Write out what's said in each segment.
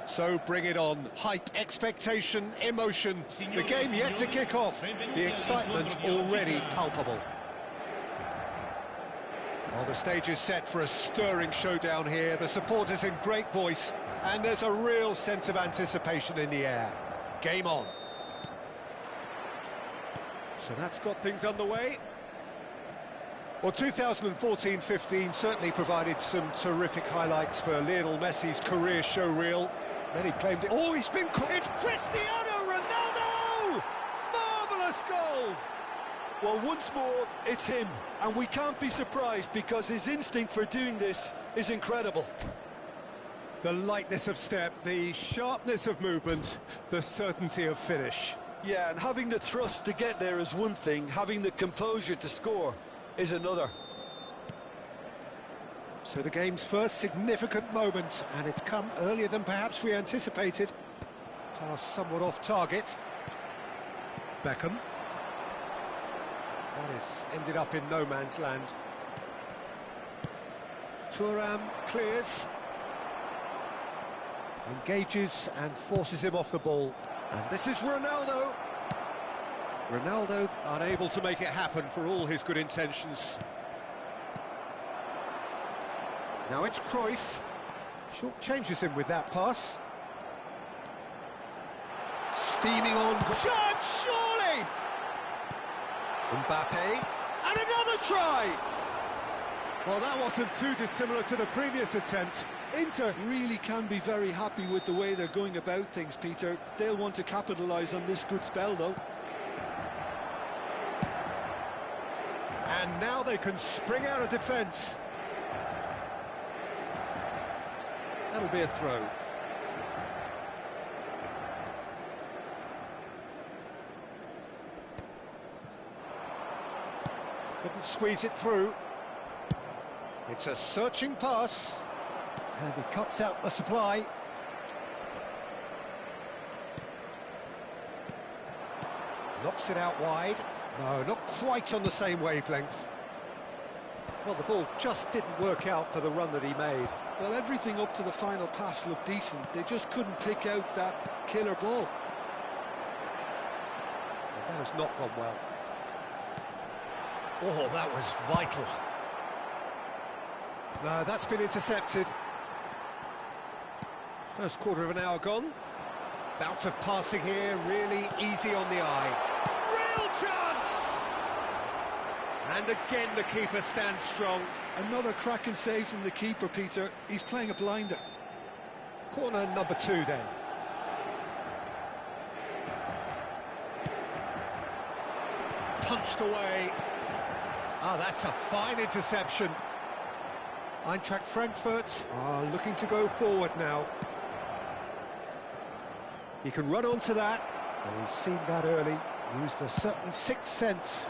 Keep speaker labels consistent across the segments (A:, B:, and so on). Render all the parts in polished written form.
A: So bring it on. Hype, expectation, emotion. The game yet to kick off. The excitement already palpable. Well, the stage is set for a stirring showdown here. The supporters in great voice, and there's a real sense of anticipation in the air. Game on. So that's got things underway. Well, 2014-15 certainly provided some terrific highlights for Lionel Messi's career showreel. Then he claimed it. Oh, he's been caught. It's Cristiano Ronaldo! Marvellous goal!
B: Well, once more, it's him. And we can't be surprised because his instinct for doing this is incredible.
A: The lightness of step, the sharpness of movement, the certainty of finish.
B: Yeah, and having the thrust to get there is one thing, having the composure to score is another.
A: So the game's first significant moment, and it's come earlier than perhaps we anticipated. Pass somewhat off target. Beckham. That has ended up in no man's land. Thuram clears. Engages and forces him off the ball. And this is Ronaldo. Ronaldo unable to make it happen for all his good intentions. Now it's Cruyff. Short changes him with that pass. Steaming on. Chance, surely! Mbappe. And another try! Well, that wasn't too dissimilar to the previous attempt.
B: Inter really can be very happy with the way they're going about things, Peter. They'll want to capitalise on this good spell, though.
A: And now they can spring out of defence. That'll be a throw. Couldn't squeeze it through. It's a searching pass. And he cuts out the supply. Knocks it out wide. No, not quite on the same wavelength. Well, the ball just didn't work out for the run that he made.
B: Well, everything up to the final pass looked decent. They just couldn't pick out that killer ball.
A: Well, that has not gone well. Oh, that was vital. No, that's been intercepted. First quarter of an hour gone. Bout of passing here, really easy on the eye. Real chance! And again the keeper stands strong.
B: Another cracking save from the keeper, Peter. He's playing a blinder.
A: Corner number 2 then. Punched away. Ah, that's a fine interception. Eintracht Frankfurt are looking to go forward now. He can run onto that. Well, he's seen that early. Used a certain sixth sense.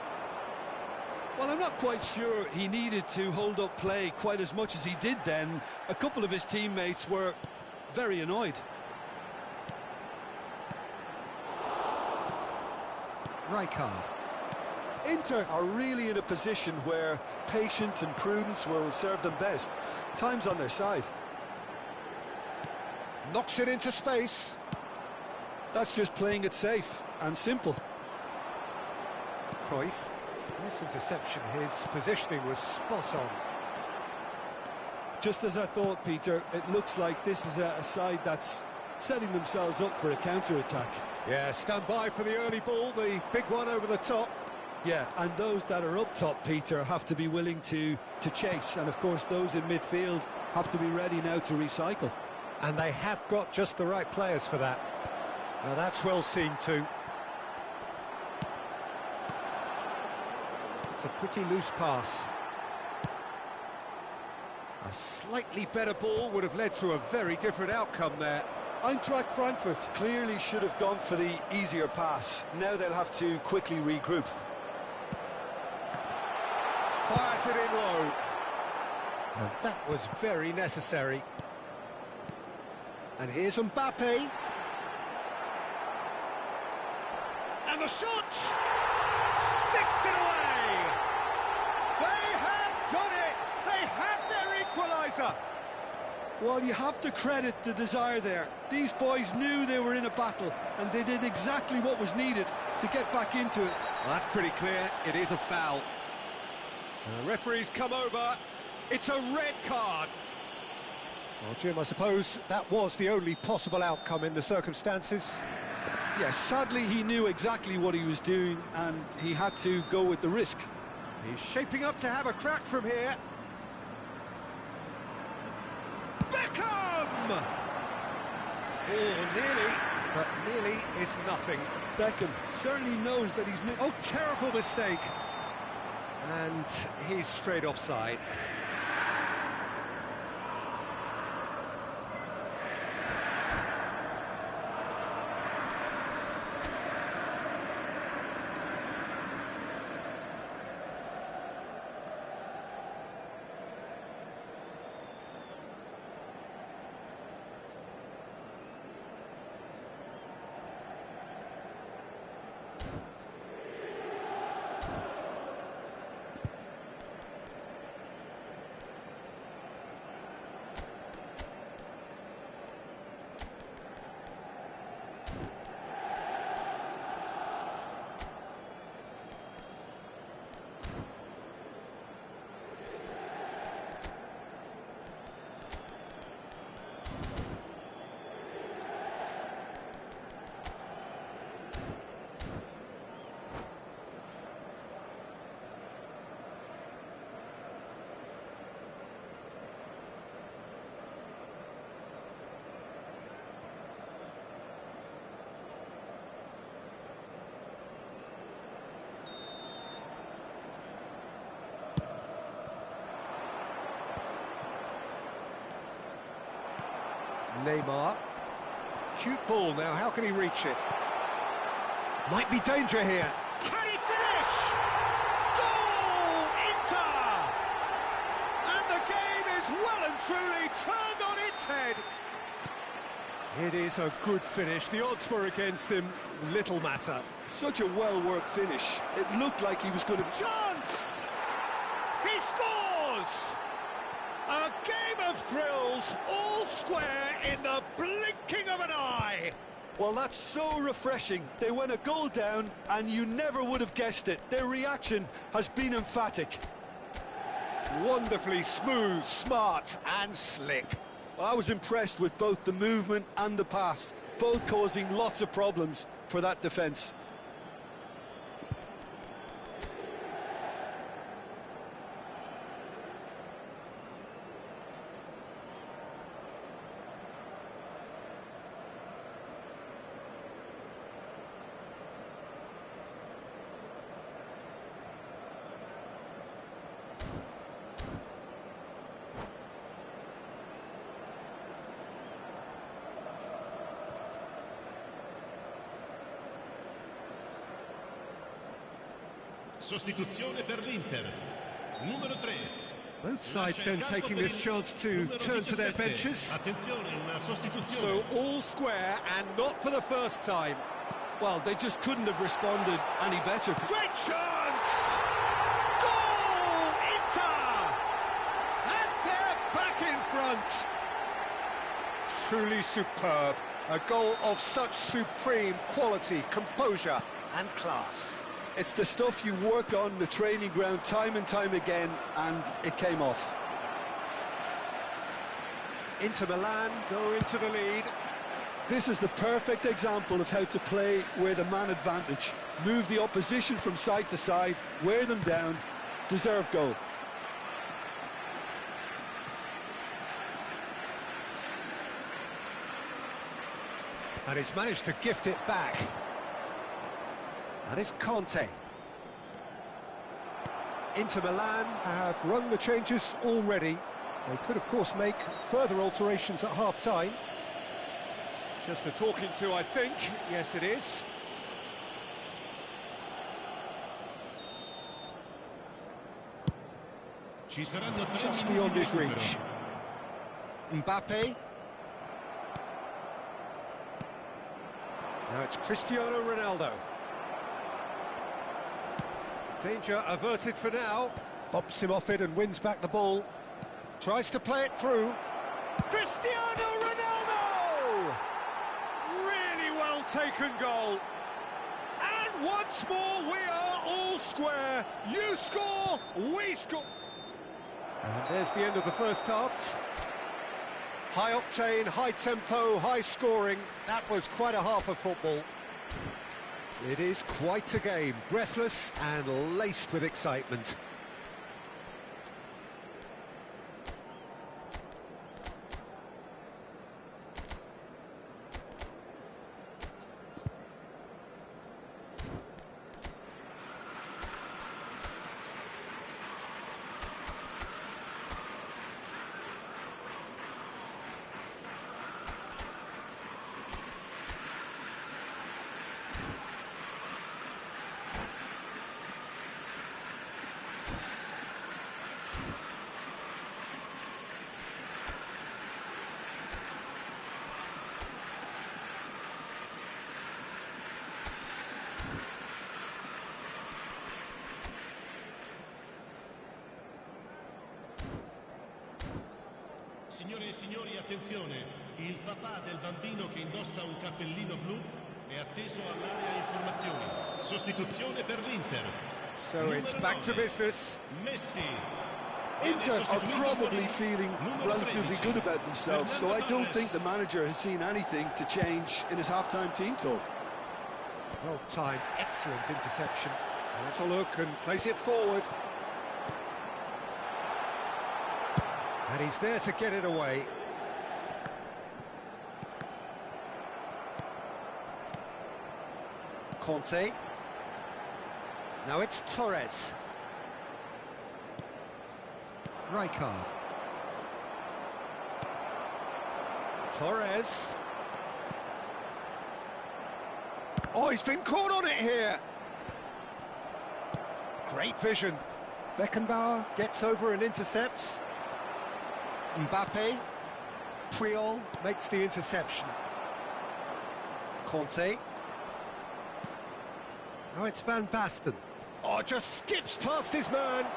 B: Well, I'm not quite sure he needed to hold up play quite as much as he did then. A couple of his teammates were very annoyed.
A: Rijkaard.
B: Inter are really in a position where patience and prudence will serve them best. Time's on their side.
A: Knocks it into space.
B: That's just playing it safe and simple.
A: Cruyff. Nice interception. His positioning was spot on.
B: Just as I thought, Peter, it looks like this is a side that's setting themselves up for a counter-attack.
A: Yeah, stand by for the early ball, the big one over the top.
B: Yeah, and those that are up top, Peter, have to be willing to chase. And, of course, those in midfield have to be ready now to recycle.
A: And they have got just the right players for that. Now, that's well seen too. It's a pretty loose pass. A slightly better ball would have led to a very different outcome there.
B: Eintracht Frankfurt clearly should have gone for the easier pass. Now they'll have to quickly regroup.
A: Fires it in low. And that was very necessary. And here's Mbappe. And the shot! Sticks it away! They have done it! They have their equaliser!
B: Well, you have to credit the desire there. These boys knew they were in a battle, and they did exactly what was needed to get back into it.
A: Well, that's pretty clear. It is a foul. The referee's come over. It's a red card. Well, Jim, I suppose that was the only possible outcome in the circumstances.
B: Yes, sadly he knew exactly what he was doing, and he had to go with the risk.
A: He's shaping up to have a crack from here. Beckham! Oh, nearly, but nearly is nothing.
B: Beckham certainly knows that he's made...
A: Oh, terrible mistake. And he's straight offside. Neymar. Cute ball now, how can he reach it? Might be danger here. Can he finish? Goal! Inter! And the game is well and truly turned on its head. It is a good finish. The odds were against him. Little matter.
B: Such a well-worked finish. It looked like he was going to...
A: Chance! He scores! A game of thrills, all square in the blinking of an eye.
B: Well, that's so refreshing. They went a goal down, and you never would have guessed it. Their reaction has been emphatic.
A: Wonderfully smooth, smart and slick.
B: Well, I was impressed with both the movement and the pass, both causing lots of problems for that defence.
C: Sostituzione per l'Inter. Numero 3.
A: Both sides then taking this chance to turn to their benches. So all square and not for the first time.
B: Well, they just couldn't have responded any better.
A: Great chance! Goal! Inter! And they're back in front. Truly superb. A goal of such supreme quality, composure and class.
B: It's the stuff you work on the training ground time and time again, and it came off.
A: Inter Milan go into the lead.
B: This is the perfect example of how to play with a man advantage. Move the opposition from side to side, wear them down, deserve goal.
A: And he's managed to gift it back. And it's Conte. Inter Milan have run the changes already. They could, of course, make further alterations at half-time. Just a talking to, I think. Yes, it is. It's just beyond his reach. Mbappe. Now it's Cristiano Ronaldo. Danger averted for now. Bumps him off it and wins back the ball. Tries to play it through. Cristiano Ronaldo! Really well taken goal. And once more we are all square. You score, we score. And there's the end of the first half. High octane, high tempo, high scoring. That was quite a half of football. It is quite a game, breathless and laced with excitement.
C: Signore e signori, attenzione, il papà del bambino che indossa un cappellino blu è atteso all'area informazioni. Sostituzione per l'Inter.
A: So it's back to business.
C: Messi.
B: Inter are probably feeling relatively good about themselves, so I don't think the manager has seen anything to change in his half-time team talk.
A: Well timed, excellent interception. Let's a look and place it forward. And he's there to get it away. Conte. Now it's Torres. Rijkaard. Torres. Oh, he's been caught on it here. Great vision. Beckenbauer gets over and intercepts. Mbappe. Puyol makes the interception. Conte. Now it's Van Basten. Oh, just skips past his man.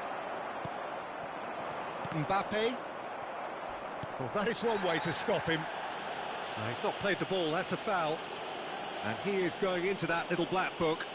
A: Mbappe. Well, that is one way to stop him. No, he's not played the ball, that's a foul. And he is going into that little black book.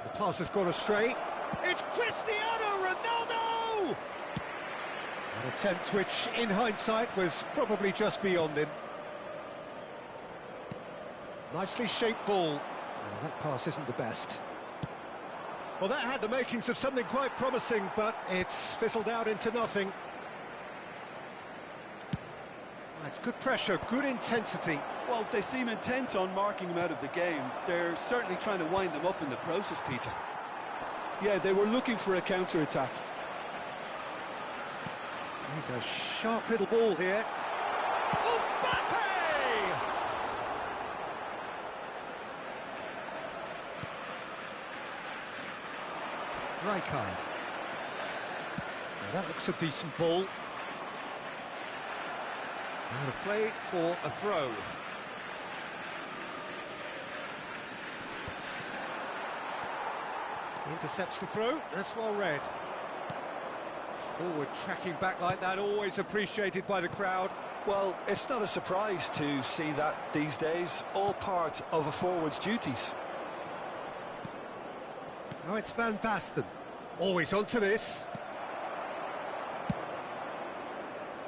A: The pass has gone astray. It's Cristiano Ronaldo! An attempt which, in hindsight, was probably just beyond him. Nicely shaped ball. Oh, that pass isn't the best. Well, that had the makings of something quite promising, but it's fizzled out into nothing. That's good pressure, good intensity.
B: Well, they seem intent on marking him out of the game. They're certainly trying to wind him up in the process, Peter. Yeah, they were looking for a counter-attack.
A: He's a sharp little ball here. Mbappe! Rijkaard. Now that looks a decent ball. Out of play for a throw. Intercepts the throw, that's well read. Forward tracking back like that, always appreciated by the crowd.
B: Well, it's not a surprise to see that these days, all part of a forward's duties.
A: Now it's Van Basten. Always onto this.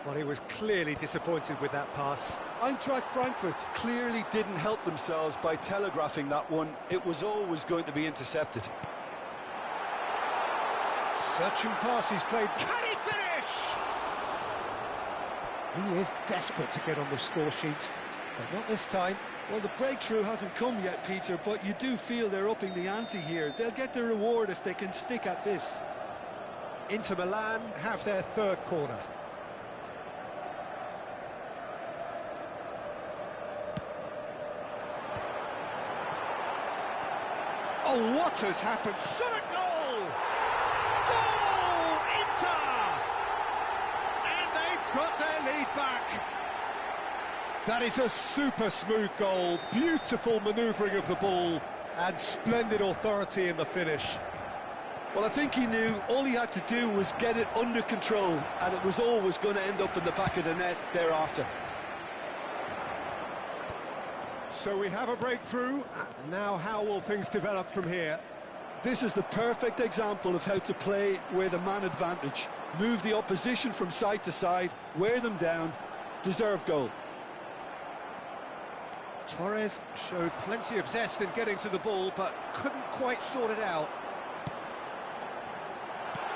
A: Well, he was clearly disappointed with that pass.
B: Eintracht Frankfurt clearly didn't help themselves by telegraphing that one. It was always going to be intercepted.
A: Searching pass he's played. Can he finish? He is desperate to get on the score sheet, but not this time.
B: Well, the breakthrough hasn't come yet, Peter, but you do feel they're upping the ante here. They'll get the reward if they can stick at this.
A: Inter Milan have their third corner. Oh, what has happened? Shot a goal! Goal! Inter! And they've got their lead back. That is a super smooth goal. Beautiful manoeuvring of the ball and splendid authority in the finish.
B: Well, I think he knew all he had to do was get it under control, and it was always going to end up in the back of the net thereafter.
A: So we have a breakthrough. Now how will things develop from here?
B: This is the perfect example of how to play with a man advantage. Move the opposition from side to side, wear them down, deserve goal.
A: Torres showed plenty of zest in getting to the ball, but couldn't quite sort it out.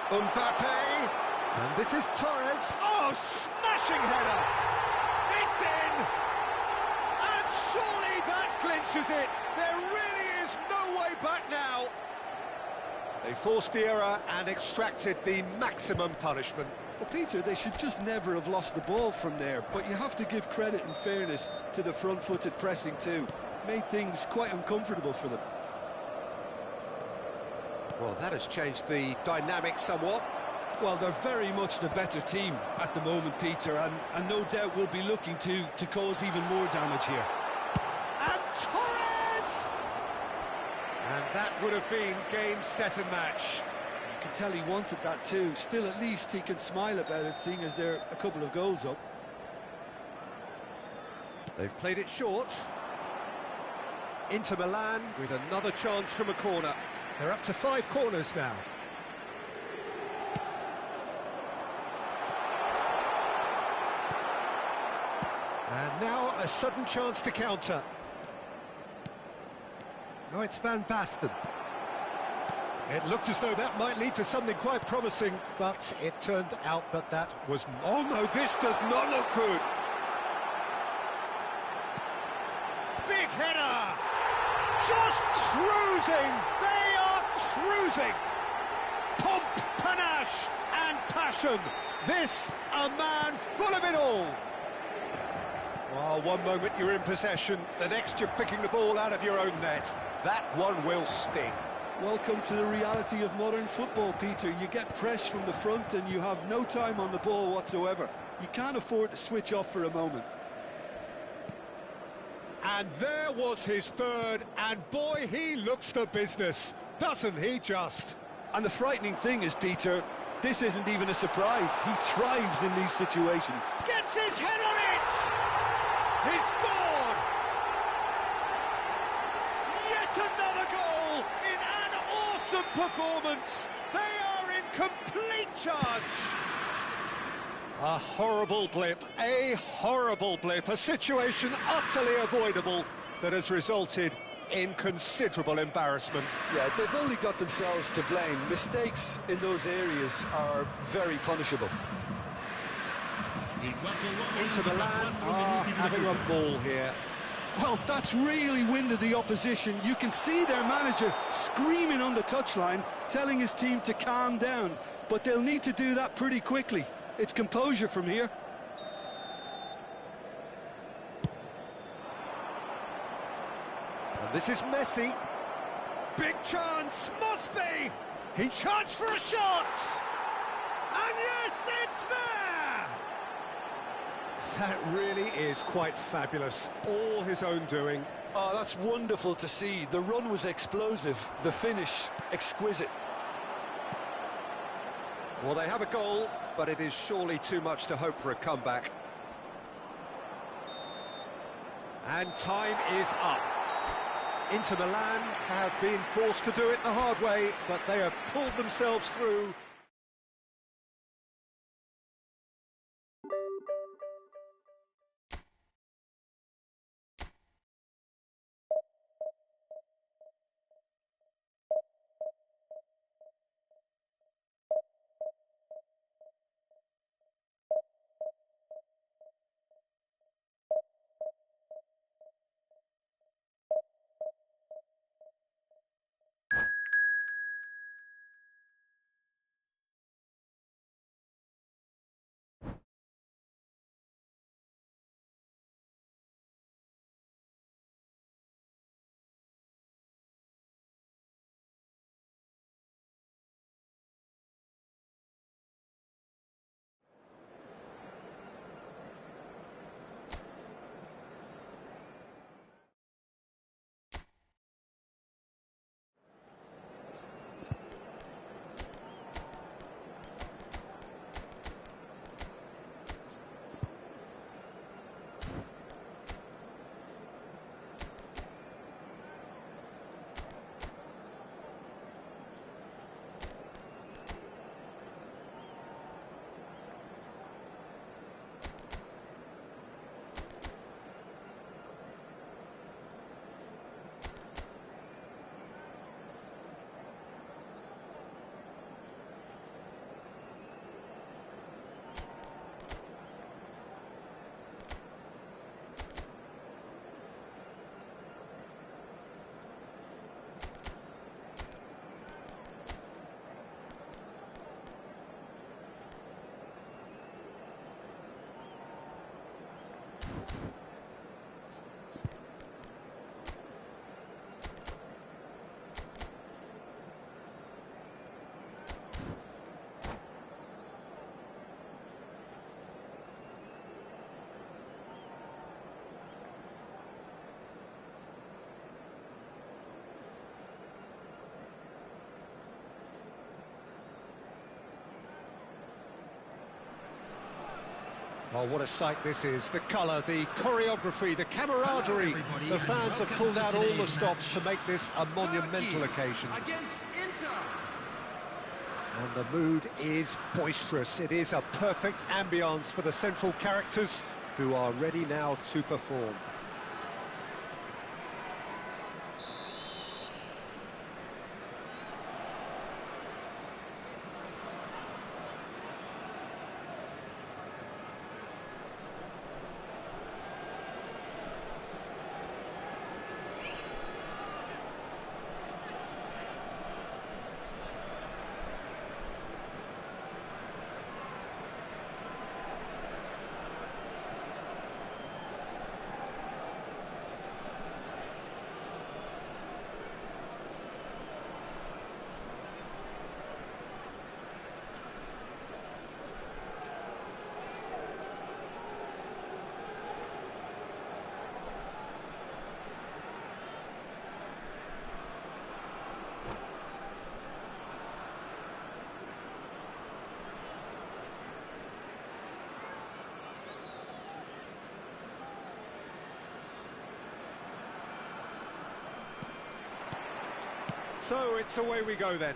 A: Mbappe! And this is Torres. Oh, smashing header! It's in! And surely that clinches it! There really is no way back now! They forced the error and extracted the maximum punishment.
B: Well, Peter, they should just never have lost the ball from there, but you have to give credit and fairness to the front-footed pressing too. Made things quite uncomfortable for them.
A: Well, that has changed the dynamic somewhat.
B: Well, they're very much the better team at the moment, Peter, and no doubt will be looking to cause even more damage here.
A: And Torres! And that would have been game, set and match.
B: You can tell he wanted that too. Still, at least he can smile about it, seeing as they're a couple of goals up.
A: They've played it short. Inter Milan with another chance from a corner. They're up to 5 corners now. And now a sudden chance to counter. Oh, it's Van Basten. It looked as though that might lead to something quite promising, but it turned out that that was... Oh no, this does not look good! Big header! Just cruising! They are cruising! Pomp, panache and passion! This, a man full of it all! Well, one moment you're in possession, the next you're picking the ball out of your own net. That one will sting.
B: Welcome to the reality of modern football, Peter. You get pressed from the front and you have no time on the ball whatsoever. You can't afford to switch off for a moment.
A: And there was his third, and boy, he looks the business, doesn't he just?
B: And the frightening thing is, Peter, this isn't even a surprise. He thrives in these situations.
A: Gets his head on it! He scored! Yet another goal in an awesome performance. They are in complete charge. A horrible blip, a situation utterly avoidable that has resulted in considerable embarrassment.
B: Yeah, they've only got themselves to blame. Mistakes in those areas are very punishable.
C: Il
A: Into Milan are having a ball here.
B: Well, that's really winded the opposition. You can see their manager screaming on the touchline, telling his team to calm down. But they'll need to do that pretty quickly. It's composure from here.
A: And this is Messi. Big chance, must be! He charged for a shot! And yes, it's there! That really is quite fabulous. All his own doing.
B: Oh, that's wonderful to see. The run was explosive, the finish exquisite.
A: Well, they have a goal, but it is surely too much to hope for a comeback. And time is up. Inter Milan have been forced to do it the hard way, but they have pulled themselves through. Oh, what a sight this is. The colour, the choreography, the camaraderie. The fans have pulled out all the stops to make this a monumental occasion. And the mood is boisterous. It is a perfect ambience for the central characters who are ready now to perform. So it's away we go then.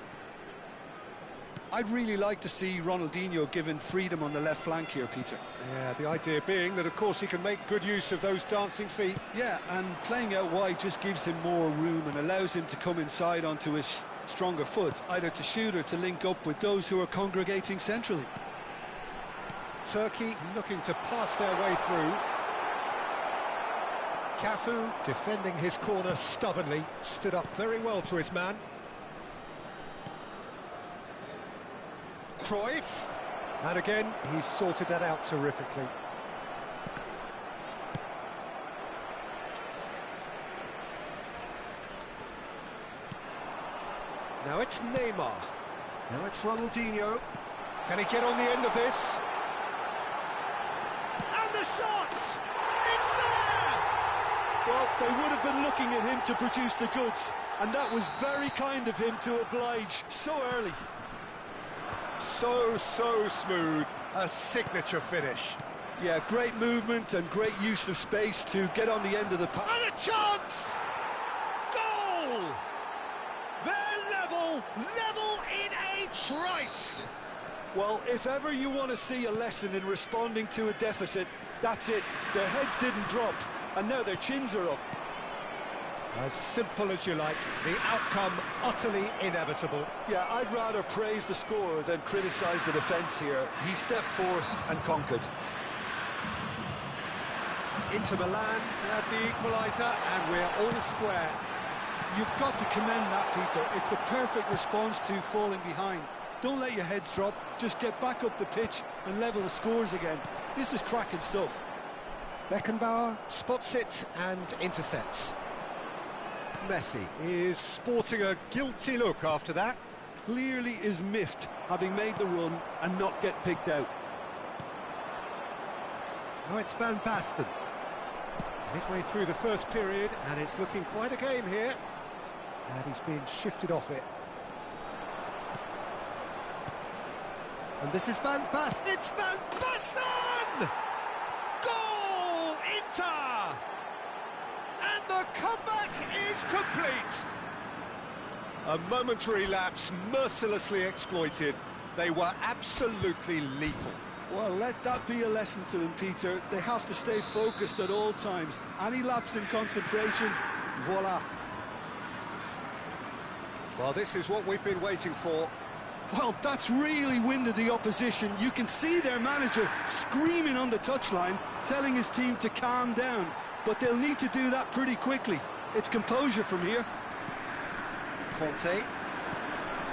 B: I'd really like to see Ronaldinho given freedom on the left flank here, Peter.
A: Yeah, the idea being that, of course, he can make good use of those dancing feet.
B: Yeah, and playing out wide just gives him more room and allows him to come inside onto his stronger foot, either to shoot or to link up with those who are congregating centrally.
A: Turkey looking to pass their way through. Cafu defending his corner stubbornly, stood up very well to his man. Cruyff, and again he sorted that out terrifically. Now it's Neymar. Now it's Ronaldinho. Can he get on the end of this? And the shot! It's there!
B: Well, they would have been looking at him to produce the goods, and that was very kind of him to oblige so early.
A: So smooth, a signature finish.
B: Yeah, great movement and great use of space to get on the end of the pass.
A: And a chance! Goal! They're level in a trice!
B: Well, if ever you want to see a lesson in responding to a deficit, that's it. Their heads didn't drop, and now their chins are up.
A: As simple as you like, the outcome utterly inevitable.
B: Yeah, I'd rather praise the scorer than criticise the defence here. He stepped forth and conquered.
A: Inter Milan grab the equaliser, and we're all square.
B: You've got to commend that, Peter. It's the perfect response to falling behind. Don't let your heads drop, just get back up the pitch and level the scores again. This is cracking stuff.
A: Beckenbauer spots it and intercepts. Messi is sporting a guilty look after that.
B: Clearly is miffed, having made the run and not get picked out.
A: Now it's Van Basten. Midway through the first period, and it's looking quite a game here. And he's being shifted off it. And this is Van Basten. It's Van Basten! Goal, Inter! And the comeback is complete. A momentary lapse mercilessly exploited. They were absolutely lethal.
B: Well, let that be a lesson to them, Peter. They have to stay focused at all times. Any lapse in concentration, voila.
A: Well, this is what we've been waiting for.
B: Well, that's really winded the opposition. You can see their manager screaming on the touchline, telling his team to calm down. But they'll need to do that pretty quickly. It's composure from here.
A: Conte.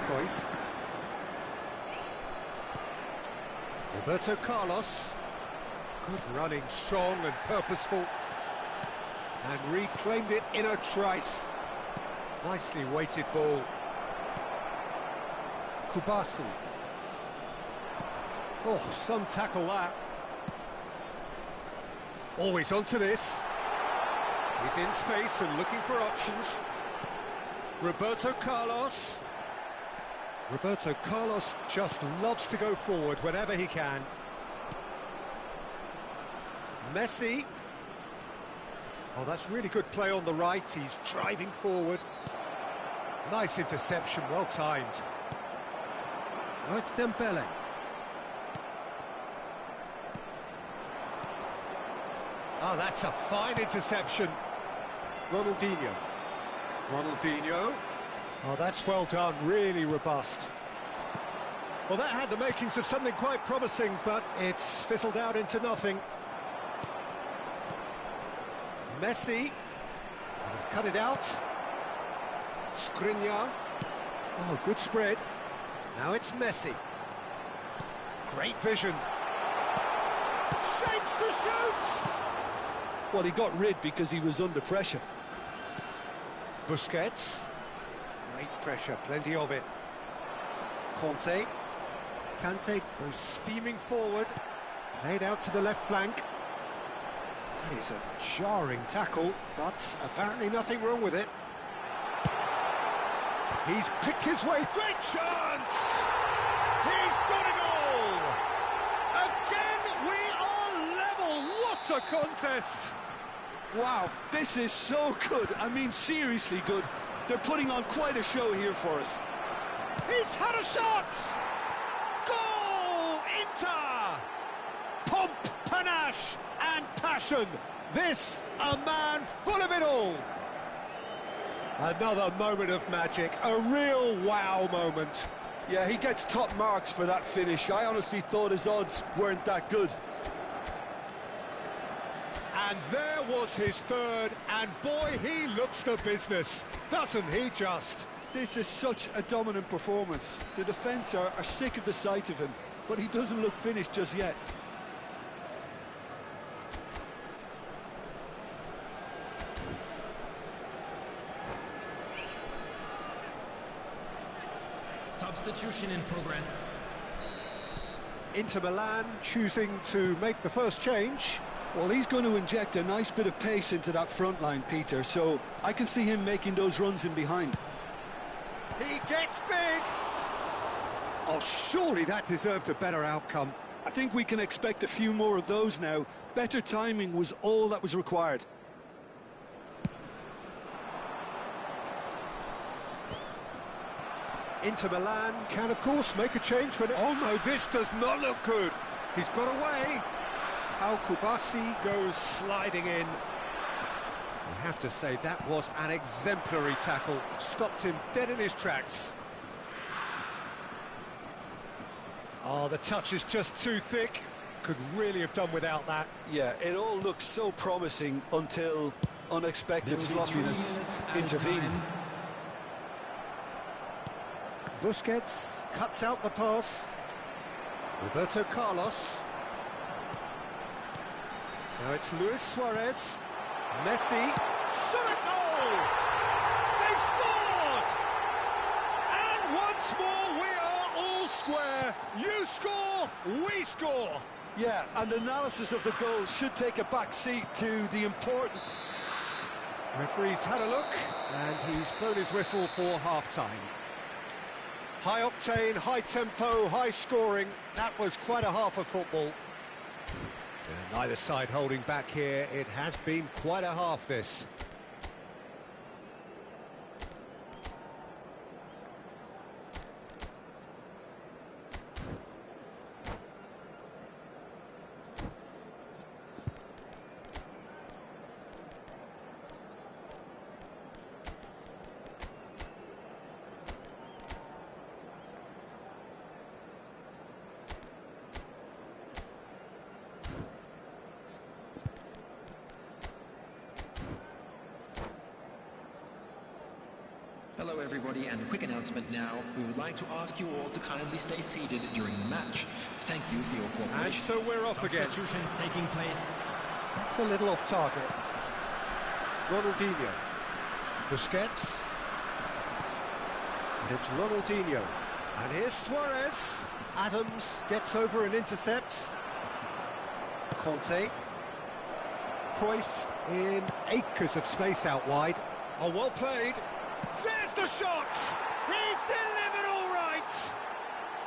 A: Cruyff. Roberto Carlos. Good running, strong and purposeful. And reclaimed it in a trice. Nicely weighted ball. Kubasu. Oh, some tackle that. Always onto this. He's in space and looking for options. Roberto Carlos. Roberto Carlos just loves to go forward whenever he can. Messi. Oh, that's really good play on the right. He's driving forward. Nice interception, well timed. Now it's Dembele. Oh, that's a fine interception. Ronaldinho. Ronaldinho. Oh, that's well done, really robust. Well, that had the makings of something quite promising, but it's fizzled out into nothing. Messi has cut it out. Skriniar. Oh, good spread. Now it's Messi. Great vision. Shapes to shoot!
B: Well, he got rid because he was under pressure.
A: Busquets. Great pressure, plenty of it. Conte. Kante goes steaming forward. Played out to the left flank. That is a jarring tackle, but apparently nothing wrong with it. He's picked his way. Great chance! He's got a goal! Again, we are level. What a contest!
B: Wow, this is so good. I mean, seriously good. They're putting on quite a show here for us.
A: He's had a shot! Goal! Inter! Pomp, panache and passion. This, a man full of it all. Another moment of magic, a real wow moment.
B: Yeah, he gets top marks for that finish. I honestly thought his odds weren't that good.
A: And there was his third, and boy, he looks the business, doesn't he just?
B: This is such a dominant performance. The defence are sick of the sight of him, but he doesn't look finished just yet.
D: Substitution in progress.
A: Inter Milan choosing to make the first change.
B: Well, he's going to inject a nice bit of pace into that front line, Peter, so I can see him making those runs in behind.
A: He gets big! Oh, surely that deserved a better outcome.
B: I think we can expect a few more of those now. Better timing was all that was required.
A: Inter Milan can, of course, make a change when it... Oh, no, this does not look good. He's got away. Al Kubasi goes sliding in. You have to say that was an exemplary tackle. Stopped him dead in his tracks. Oh, the touch is just too thick. Could really have done without that.
B: Yeah, it all looks so promising until unexpected sloppiness intervened.
A: Busquets cuts out the pass. Roberto Carlos. Now it's Luis Suarez. Messi. Shot a goal! They've scored! And once more we are all square. You score, we score.
B: Yeah, and analysis of the goal should take a back seat to the importance.
A: Referee's had a look, and he's blown his whistle for half-time. High octane, high tempo, high scoring. That was quite a half of football. And neither side holding back here. It has been quite a half, this.
D: Hello everybody, and a quick announcement now. We would like to ask you all to kindly stay seated during the match. Thank you for your cooperation.
A: And so we're off again.
D: Substitutions taking place.
A: That's a little off target. Ronaldinho. Busquets. And it's Ronaldinho. And here's Suarez. Adams gets over and intercepts. Conte. Cruyff in acres of space out wide. Oh, well played. There's the shot! He's delivered all right!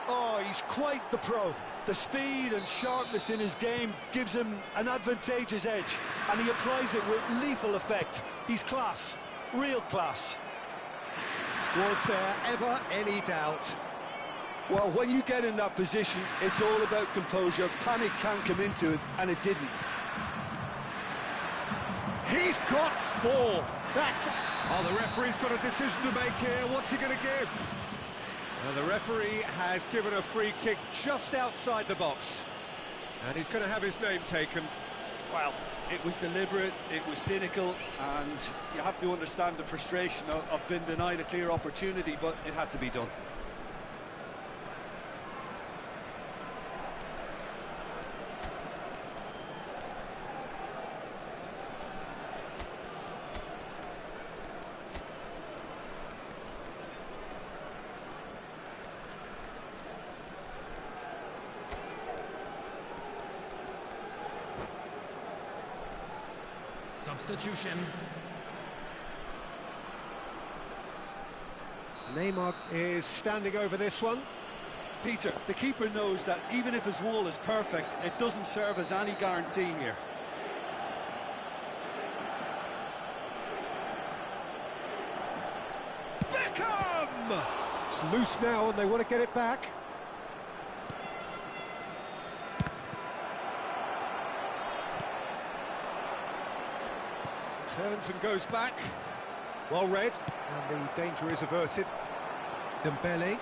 B: Oh, he's quite the pro. The speed and sharpness in his game gives him an advantageous edge, and he applies it with lethal effect. He's class, real class.
A: Was there ever any doubt?
B: Well, when you get in that position, it's all about composure. Panic can't come into it, and it didn't.
A: He's got four. That's... Oh, the referee's got a decision to make here. What's he going to give? Well, the referee has given a free kick just outside the box. And he's going to have his name taken.
B: Well, it was deliberate, it was cynical, and you have to understand the frustration of being denied a clear opportunity, but it had to be done.
D: Substitution.
A: Neymar is standing over this one.
B: Peter, the keeper knows that even if his wall is perfect, it doesn't serve as any guarantee here.
A: Beckham! It's loose now and they want to get it back. Turns and goes back. Well read, and the danger is averted. Dembele.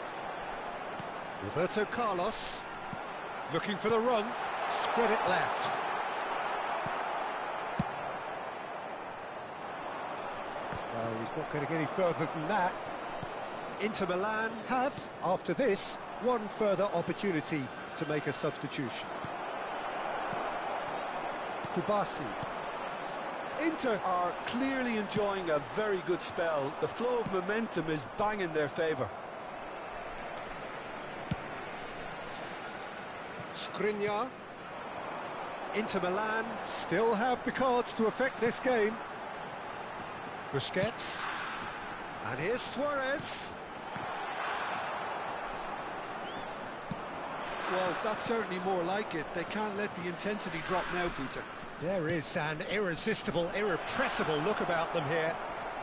A: Roberto Carlos, looking for the run, spread it left. No, he's not going to get any further than that. Inter Milan have, after this, one further opportunity to make a substitution. Kubasi.
B: Inter are clearly enjoying a very good spell. The flow of momentum is bang in their favour.
A: Skriniar. Inter Milan still have the cards to affect this game. Busquets. And here's Suarez.
B: Well, that's certainly more like it. They can't let the intensity drop now, Peter.
A: There is an irresistible, irrepressible look about them here.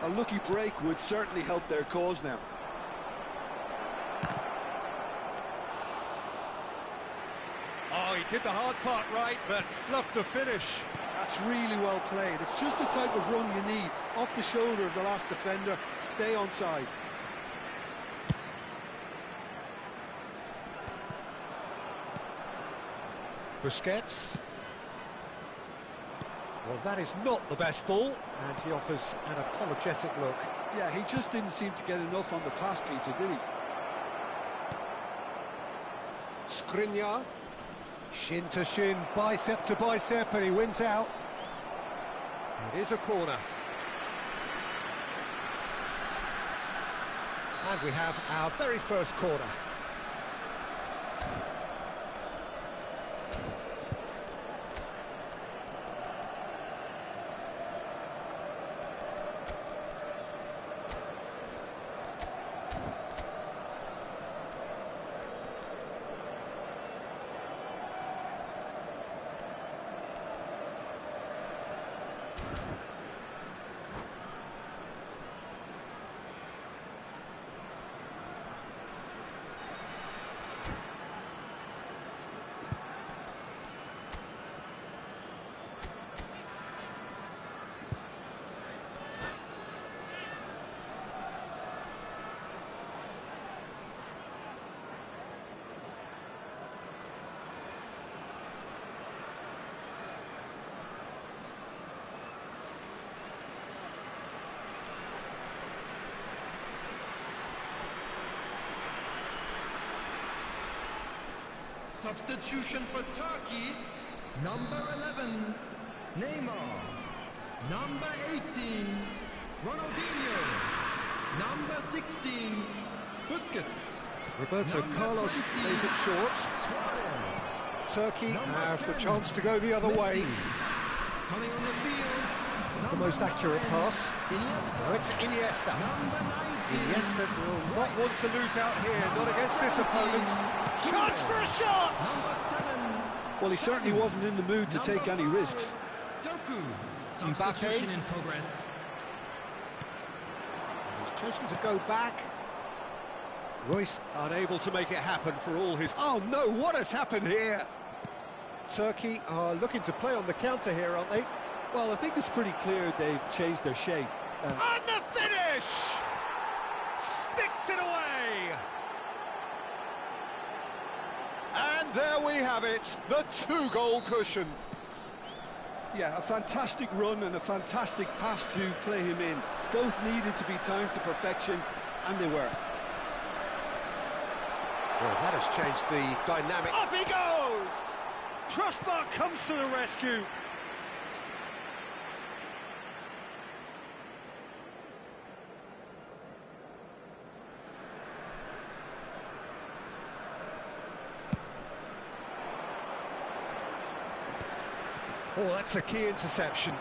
B: A lucky break would certainly help their cause now.
A: Oh, he did the hard part right, but fluffed the finish.
B: That's really well played. It's just the type of run you need. Off the shoulder of the last defender, stay onside.
A: Busquets. Well, that is not the best ball, and he offers an apologetic look.
B: Yeah, he just didn't seem to get enough on the pass, Peter, did he?
A: Skriniar. Shin to shin, bicep to bicep, and he wins out. It is a corner. And we have our very first corner.
D: Substitution for Turkey, number 11, Neymar. Number 18, Ronaldinho. Number 16, Busquets.
A: Roberto
D: Number
A: Carlos
D: 20,
A: plays it short.
D: Suarez.
A: Turkey
D: Number
A: have the
D: 10,
A: chance to go the other way.
D: Messi. Coming on the field,
A: The most accurate
D: 9,
A: pass.
D: Iniesta.
A: Oh, it's Iniesta.
D: Number 19,
A: Iniesta will not want to lose out here, not against this opponent. Chance for a shot!
D: Number 7,
B: Well, he certainly wasn't in the mood to take any risks.
D: Doku.
A: Mbappe.
D: Substitution in progress.
A: He's chosen to go back. Royce unable to make it happen for all his... Oh no, what has happened here? Turkey are looking to play on the counter here, aren't they?
B: Well, I think it's pretty clear they've changed their shape.
A: And the finish! Sticks it away! And there we have it, the two-goal cushion.
B: Yeah, a fantastic run and a fantastic pass to play him in. Both needed to be timed to perfection, and they were.
A: Well, that has changed the dynamic. Up he goes! Crossbar comes to the rescue. Oh, that's a key interception.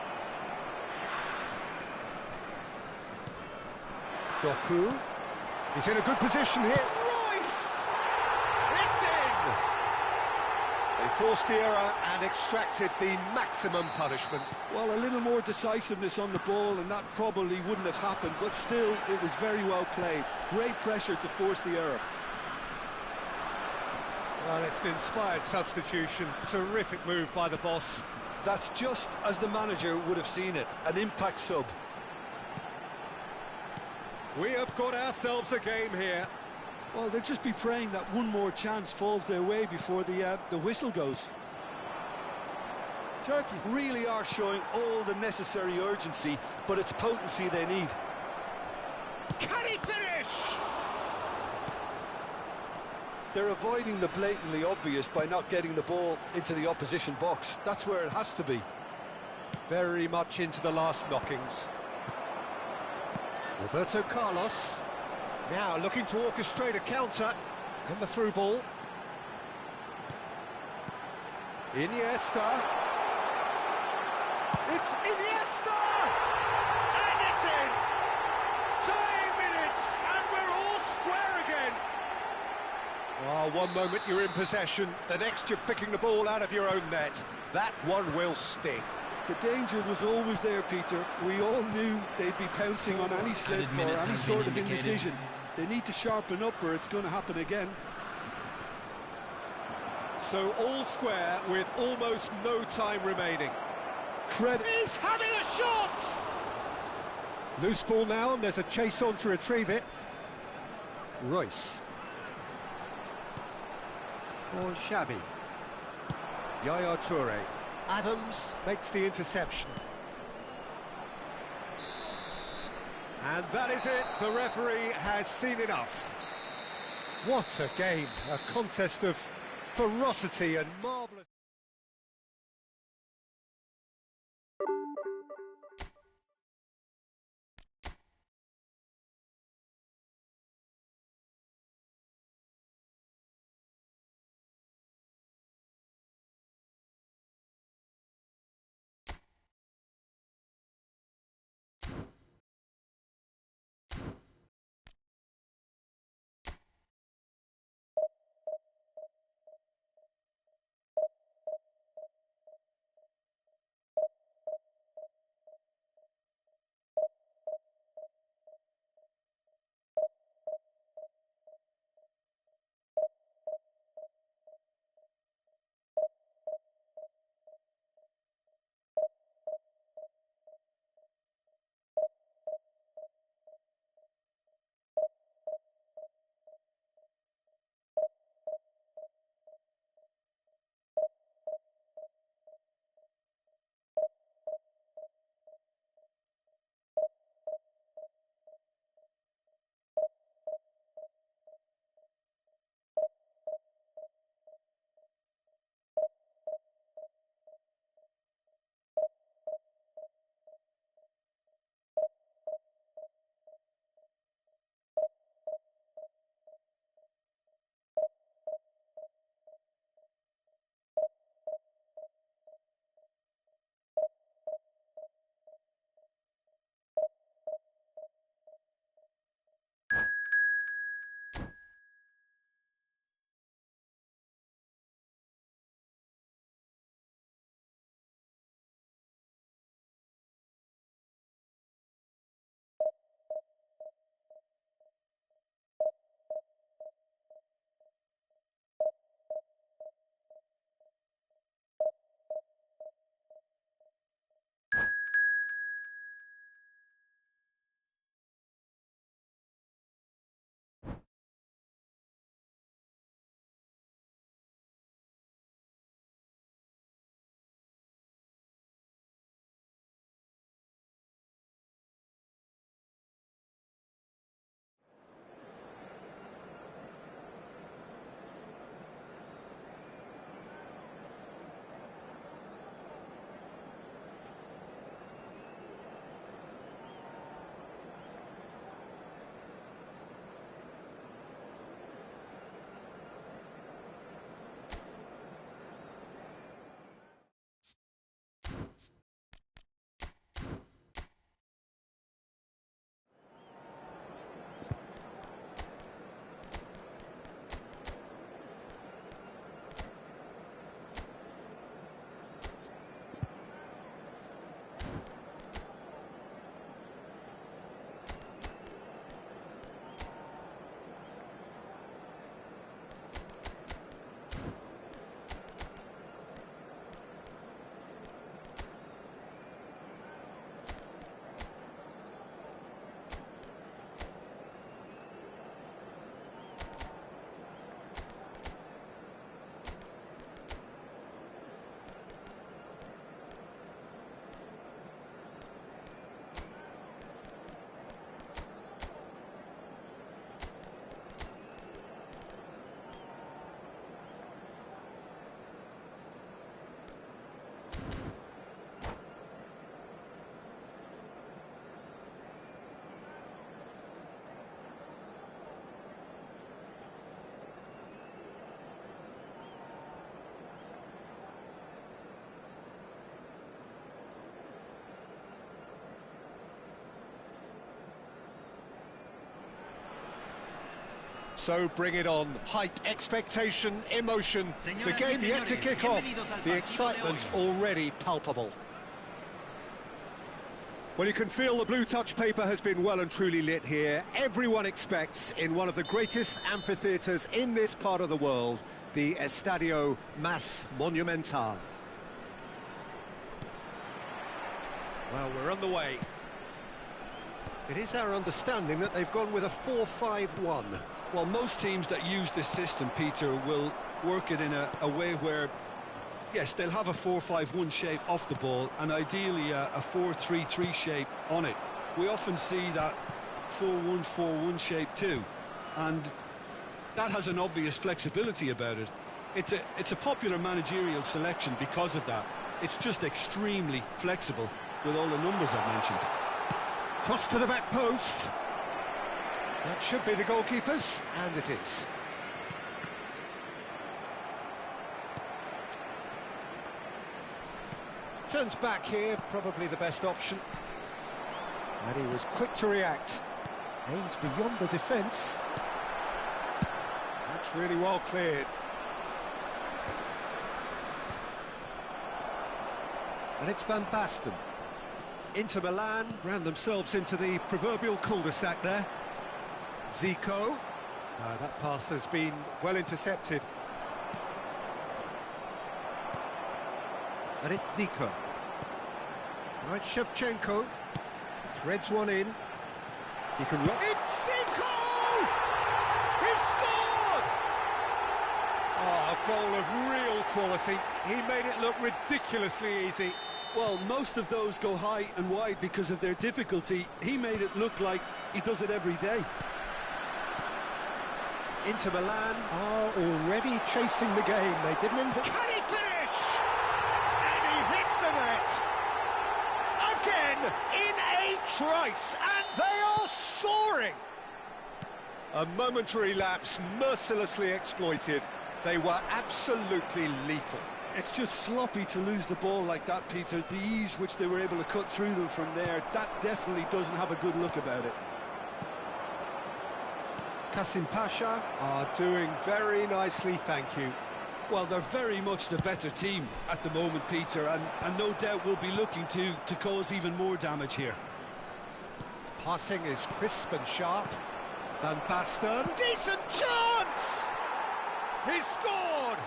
A: Doku. He's in a good position here. Royce! It's in! They forced the error and extracted the maximum punishment.
B: Well, a little more decisiveness on the ball, and that probably wouldn't have happened, but still, it was very well played. Great pressure to force the error.
A: Well, it's an inspired substitution. Terrific move by the boss.
B: That's just as the manager would have seen it, an impact sub.
A: We have got ourselves a game here.
B: Well, they'll just be praying that one more chance falls their way before the whistle goes. Turkey really are showing all the necessary urgency, but it's potency they need.
A: Can he finish?
B: They're avoiding the blatantly obvious by not getting the ball into the opposition box. That's where it has to be.
A: Very much into the last knockings. Roberto Carlos now looking to orchestrate a counter, and the through ball. Iniesta. It's Iniesta! And it's in! Tying minutes, and we're all square again. Oh, one moment you're in possession, the next you're picking the ball out of your own net. That one will sting.
B: The danger was always there, Peter. We all knew they'd be pouncing on any slip or any sort of indecision. They need to sharpen up or it's going to happen again.
A: So all square with almost no time remaining.
B: Credit.
A: He's having a shot! Loose ball now, and there's a chase on to retrieve it. Royce. For Xavi. Yaya Toure. Adams makes the interception. And that is it, the referee has seen enough. What a game, a contest of ferocity and marvellous... So bring it on. Hype, expectation, emotion. The game yet to kick off. The excitement already palpable. Well, you can feel the blue touch paper has been well and truly lit here. Everyone expects, in one of the greatest amphitheatres in this part of the world, the Estadio Mas Monumental. Well, we're on the way. It is our understanding that they've gone with a 4-5-1.
B: Well, most teams that use this system, Peter, will work it in a way where, yes, they'll have a 4-5-1 shape off the ball and ideally a 4-3-3 shape on it. We often see that 4-1-4-1 shape too, and that has an obvious flexibility about it. It's a popular managerial selection because of that. It's just extremely flexible with all the numbers I've mentioned.
A: Toss to the back post. That should be the goalkeeper's, and it is. Turns back here, probably the best option. And he was quick to react. Aimed beyond the defence. That's really well cleared. And it's Van Basten. Inter Milan ran themselves into the proverbial cul-de-sac there. Zico. That pass has been well intercepted. And it's Zico. Now it's Shevchenko. Threads one in. He can run. It's Zico! He scored! Oh, a goal of real quality. He made it look ridiculously easy.
B: Well, most of those go high and wide because of their difficulty. He made it look like he does it every day.
A: Inter Milan are already chasing the game. They didn't invent. Can he finish? And he hits the net. Again, in a trice, and they are soaring. A momentary lapse, mercilessly exploited. They were absolutely lethal.
B: It's just sloppy to lose the ball like that, Peter. The ease which they were able to cut through them from there, that definitely doesn't have a good look about it.
A: Kasim Pasha are doing very nicely, thank you.
B: Well, they're very much the better team at the moment, Peter, and no doubt will be looking to cause even more damage here.
A: Passing is crisp and sharp. Van Basten, decent chance! He scored!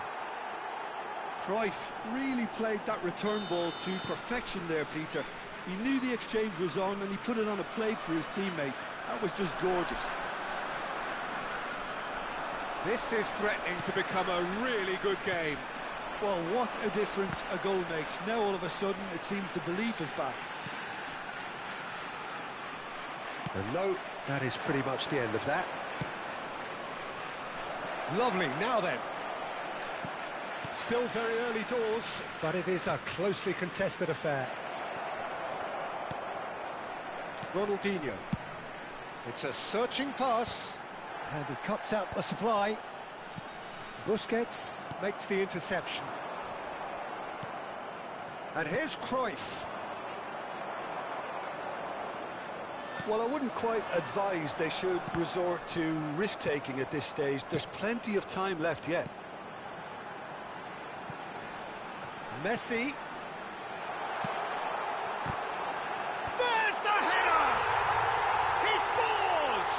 B: Cruyff really played that return ball to perfection there, Peter. He knew the exchange was on and he put it on a plate for his teammate. That was just gorgeous.
A: This is threatening to become a really good game.
B: Well, what a difference a goal makes. Now all of a sudden it seems the belief is back.
A: And no, that is pretty much the end of that. Lovely, now then. Still very early doors, but it is a closely contested affair. Ronaldinho. It's a searching pass. And he cuts out the supply. Busquets makes the interception. And here's Cruyff.
B: Well, I wouldn't quite advise they should resort to risk-taking at this stage. There's plenty of time left yet.
A: Messi. There's the header! He scores!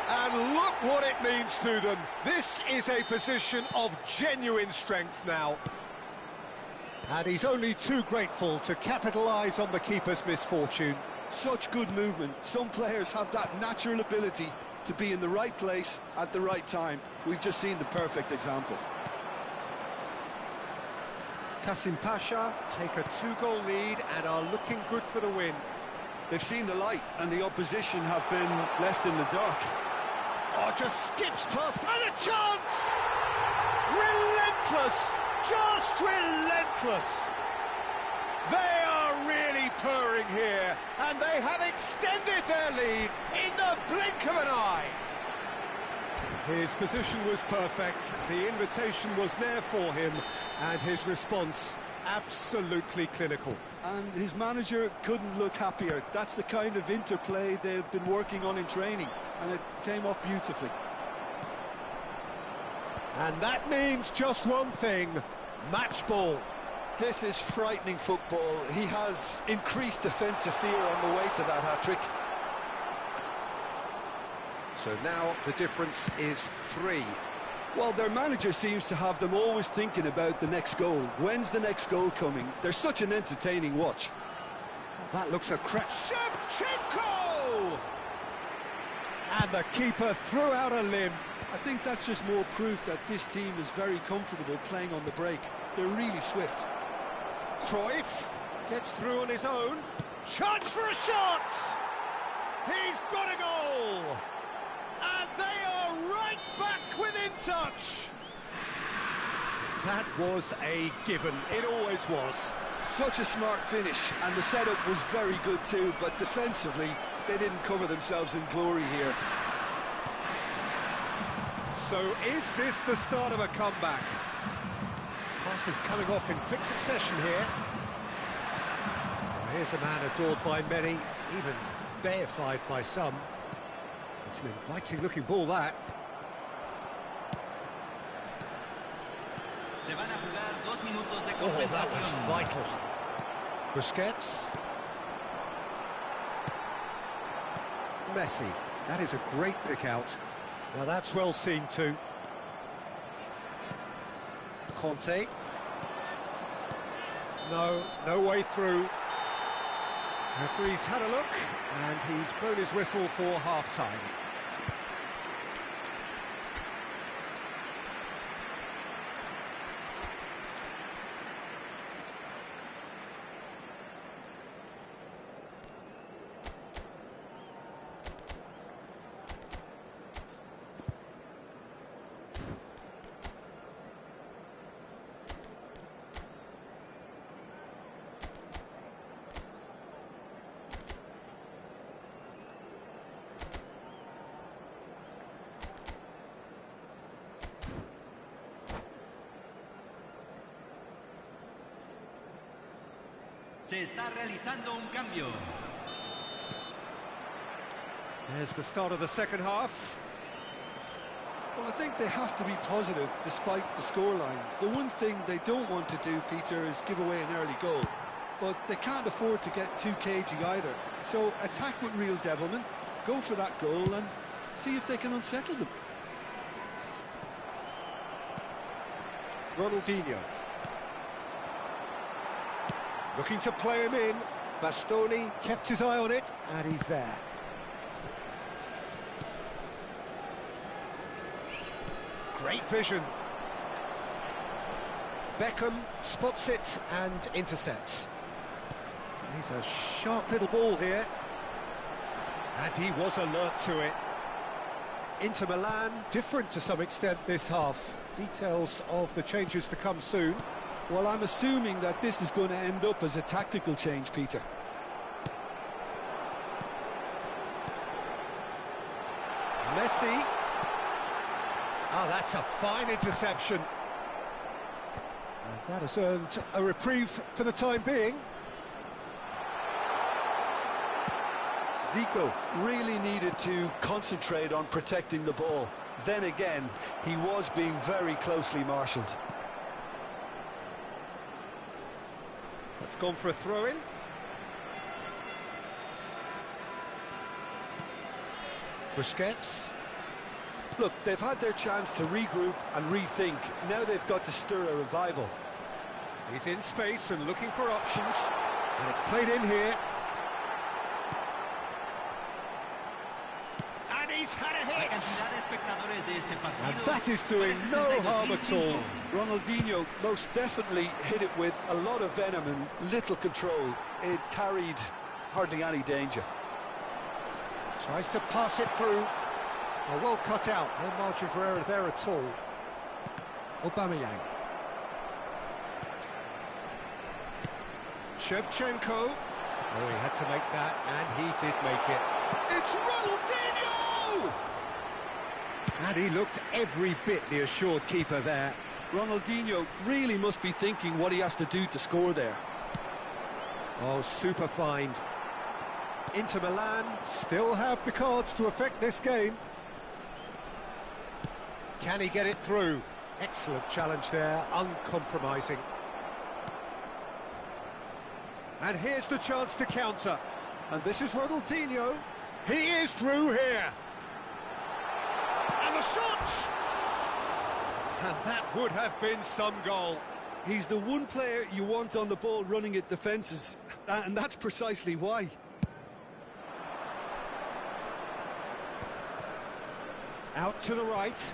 A: And look what it means to them. This is a position of genuine strength now. And he's only too grateful to capitalise on the keeper's misfortune.
B: Such good movement. Some players have that natural ability to be in the right place at the right time. We've just seen the perfect example.
A: Kasim Pasha take a 2-goal lead and are looking good for the win.
B: They've seen the light and the opposition have been left in the dark.
A: Oh, just skips past, and a chance! Relentless, just relentless. They are really purring here, and they have extended their lead in the blink of an eye. His position was perfect, the invitation was there for him, and his response absolutely clinical.
B: And his manager couldn't look happier. That's the kind of interplay they've been working on in training, and it came off beautifully.
A: And that means just one thing: match ball.
B: This is frightening football. He has increased defensive fear on the way to that hat-trick.
A: So now the difference is 3.
B: Well, their manager seems to have them always thinking about the next goal. When's the next goal coming? They're such an entertaining watch.
A: Oh, that looks a crack. Shevchenko! And the keeper threw out a limb.
B: I think that's just more proof that this team is very comfortable playing on the break. They're really swift.
A: Cruyff gets through on his own. Chance for a shot! He's got a goal! And they are right back within touch! That was a given. It always was.
B: Such a smart finish, and the setup was very good too, but defensively, they didn't cover themselves in glory here.
A: So is this the start of a comeback? Passes coming off in quick succession here. Here's a man adored by many, even deified by some. It's an inviting looking ball, that. Oh, that was vital. Busquets. Messi. That is a great pick out. Now that's well seen too. Conte. No way through. Referee's had a look, and he's blown his whistle for half-time.
D: Se está realizando un cambio.
A: There's the start of the second half.
B: Well, I think they have to be positive despite the scoreline. The one thing they don't want to do, Peter, is give away an early goal. But they can't afford to get too cagey either. So attack with real devilment, go for that goal and see if they can unsettle them.
A: Ronaldinho. Looking to play him in. Bastoni kept his eye on it, and he's there. Great vision. Beckham spots it and intercepts. He's a sharp little ball here. And he was alert to it. Inter Milan, different to some extent this half. Details of the changes to come soon.
B: Well, I'm assuming that this is going to end up as a tactical change, Peter.
A: Messi. Oh, that's a fine interception. And that has earned a reprieve for the time being.
B: Zico really needed to concentrate on protecting the ball. Then again, he was being very closely marshalled.
A: That's gone for a throw-in. Busquets.
B: Look, they've had their chance to regroup and rethink. Now they've got to stir a revival.
A: He's in space and looking for options. And it's played in here. And he's had a hit. And that is doing no harm at all.
B: Ronaldinho most definitely hit it with a lot of venom and little control. It carried hardly any danger.
A: Tries to pass it through. Oh, well cut out. No margin for error there at all. Aubameyang. Shevchenko. Oh, he had to make that, and he did make it. It's Ronaldinho! And he looked every bit the assured keeper there.
B: Ronaldinho really must be thinking what he has to do to score there.
A: Oh, super find. Inter Milan still have the cards to affect this game. Can he get it through? Excellent challenge there, uncompromising. And here's the chance to counter. And this is Ronaldinho. He is through here. And the shot! And that would have been some goal.
B: He's the one player you want on the ball running at defences, and that's precisely why.
A: Out to the right.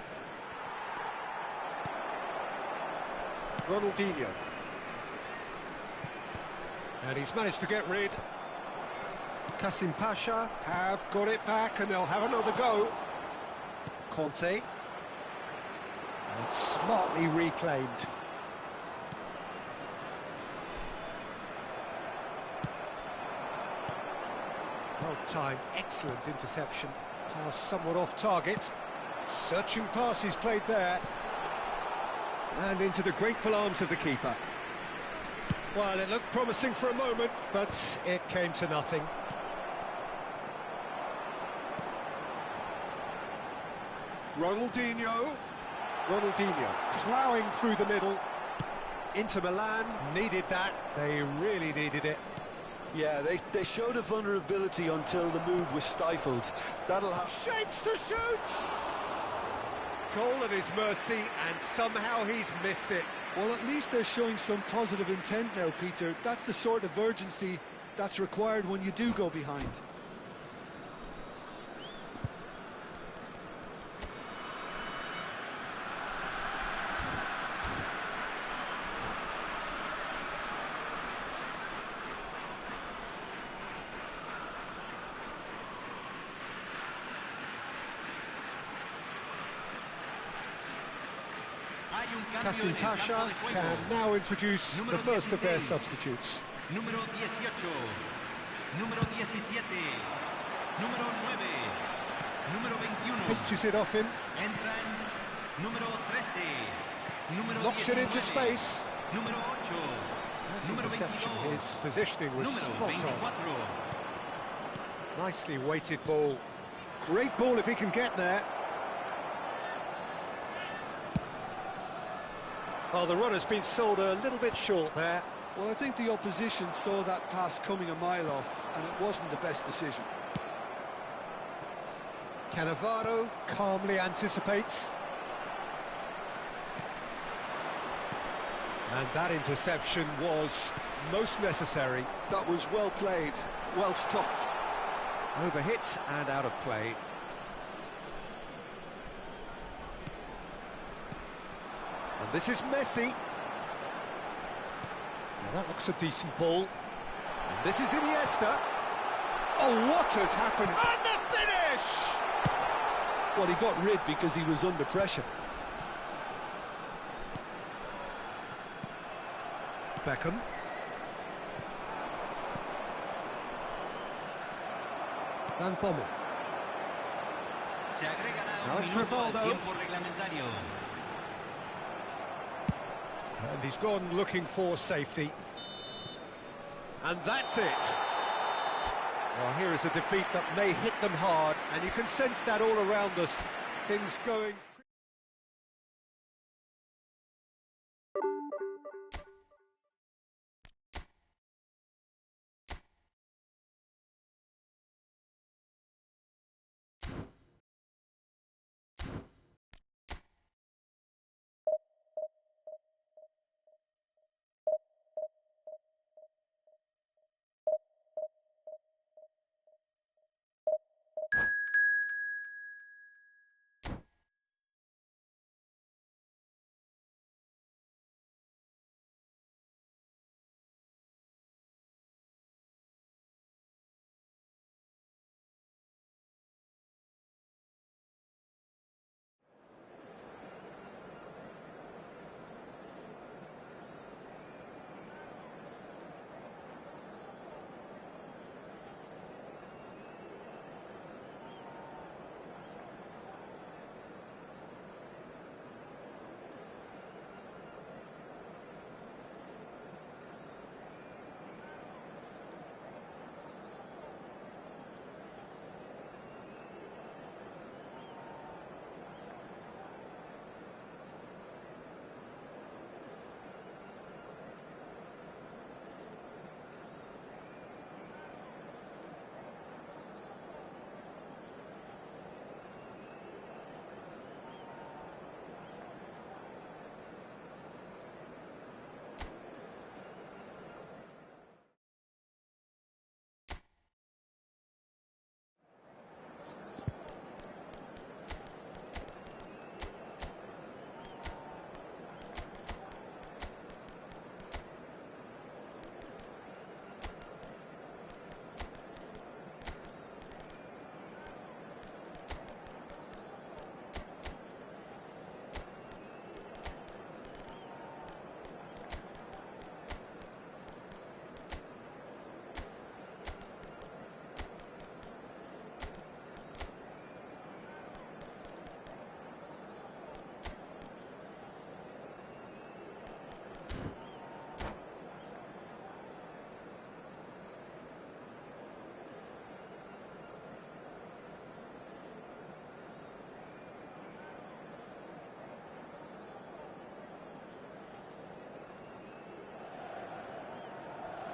A: Ronaldinho. And he's managed to get rid. Kasim Pasha have got it back and they'll have another go. Conte. And smartly reclaimed. Well timed, excellent interception. Pass somewhat off target. Searching pass he's played there. And into the grateful arms of the keeper. Well, it looked promising for a moment, but it came to nothing. Ronaldinho. Ronaldinho ploughing through the middle. Inter Milan needed that. They really needed it.
B: Yeah, they showed a vulnerability until the move was stifled. That'll have...
A: Shapes to shoot! Goal at his mercy, and somehow he's missed it.
B: Well, at least they're showing some positive intent now, Peter. That's the sort of urgency that's required when you do go behind.
A: Kasim Pasha can now introduce the first of their substitutes.
C: Número 18, número 17, número 9, número 21.
A: Pinches it off him.
C: Entran número 13, número
A: Knocks it
C: 19,
A: into space.
C: número 8,
A: Nice
C: número
A: interception.
C: 22,
A: His positioning was
C: número
A: spot on.
C: 24.
A: Nicely weighted ball. Great ball if he can get there. Well, the runner's been sold a little bit short there.
B: Well, I think the opposition saw that pass coming a mile off, and it wasn't the best decision.
A: Cannavaro calmly anticipates. And that interception was most necessary.
B: That was well played, well stopped.
A: Overhit and out of play. And this is Messi. Now that looks a decent ball. And this is Iniesta. Oh, what has happened? And the finish!
B: Well, he got rid because he was under pressure.
A: Beckham. Van Bommel.
C: Se agregará
A: Now
C: un
A: it's
C: minuto al
A: Rivaldo.
C: tiempo reglamentario.
A: And he's gone looking for safety. And that's it. Well, here is a defeat that may hit them hard, and you can sense that all around us. Things going...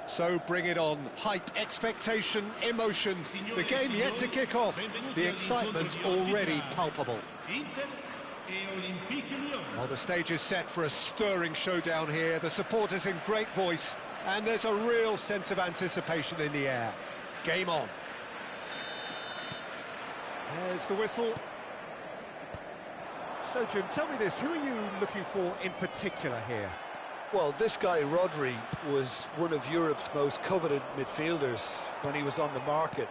A: So bring it on. Hype, expectation, emotion. The game yet to kick off. The excitement already palpable. Well, the stage is set for a stirring showdown here. The supporters in great voice, and there's a real sense of anticipation in the air. Game on. There's the whistle. So, Jim, tell me this, who are you looking for in particular here?
B: Well, this guy, Rodri, was one of Europe's most coveted midfielders when he was on the market,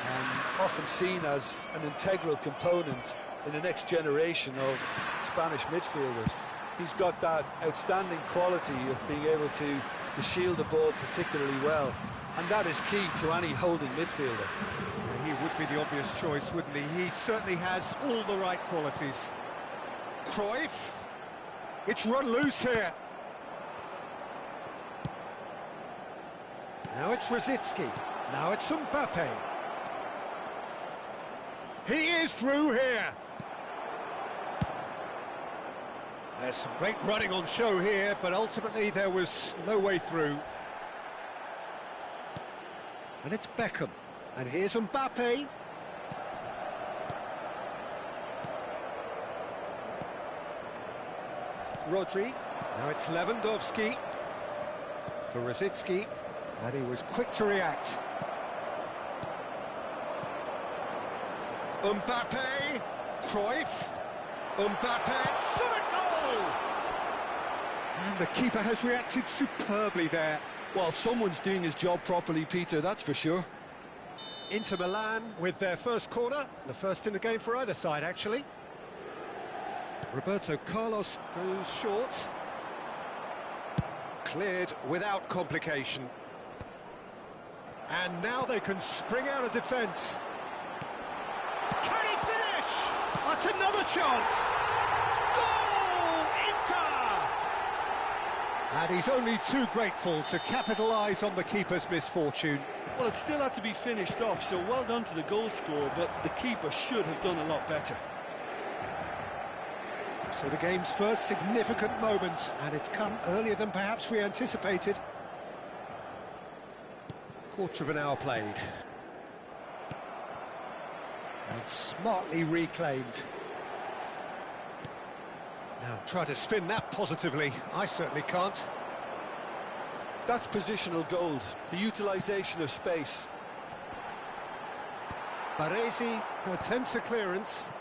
B: and often seen as an integral component in the next generation of Spanish midfielders. He's got that outstanding quality of being able to shield the ball particularly well, and that is key to any holding midfielder.
A: He would be the obvious choice, wouldn't he? He certainly has all the right qualities. Cruyff. It's run loose here. Now it's Rosicky. Now it's Mbappe. He is through here. There's some great running on show here, but ultimately there was no way through. And it's Beckham. And here's Mbappe. Rodri. Now it's Lewandowski. For Rosicky. And he was quick to react. Mbappe, Cruyff, Mbappe, shot a goal! And the keeper has reacted superbly there.
B: Well, someone's doing his job properly, Peter, that's for sure.
A: Inter Milan with their first corner, the first in the game for either side, actually. Roberto Carlos goes short. Cleared without complication. And now they can spring out of defence. Can he finish? That's another chance. Goal, Inter! And he's only too grateful to capitalise on the keeper's misfortune.
B: Well, it still had to be finished off, so well done to the goal scorer, but the keeper should have done a lot better.
A: So the game's first significant moment, and it's come earlier than perhaps we anticipated. Quarter of an hour played. And smartly reclaimed. Now try to spin that positively. I certainly can't.
B: That's positional gold, the utilisation of space.
A: Baresi attempts a clearance.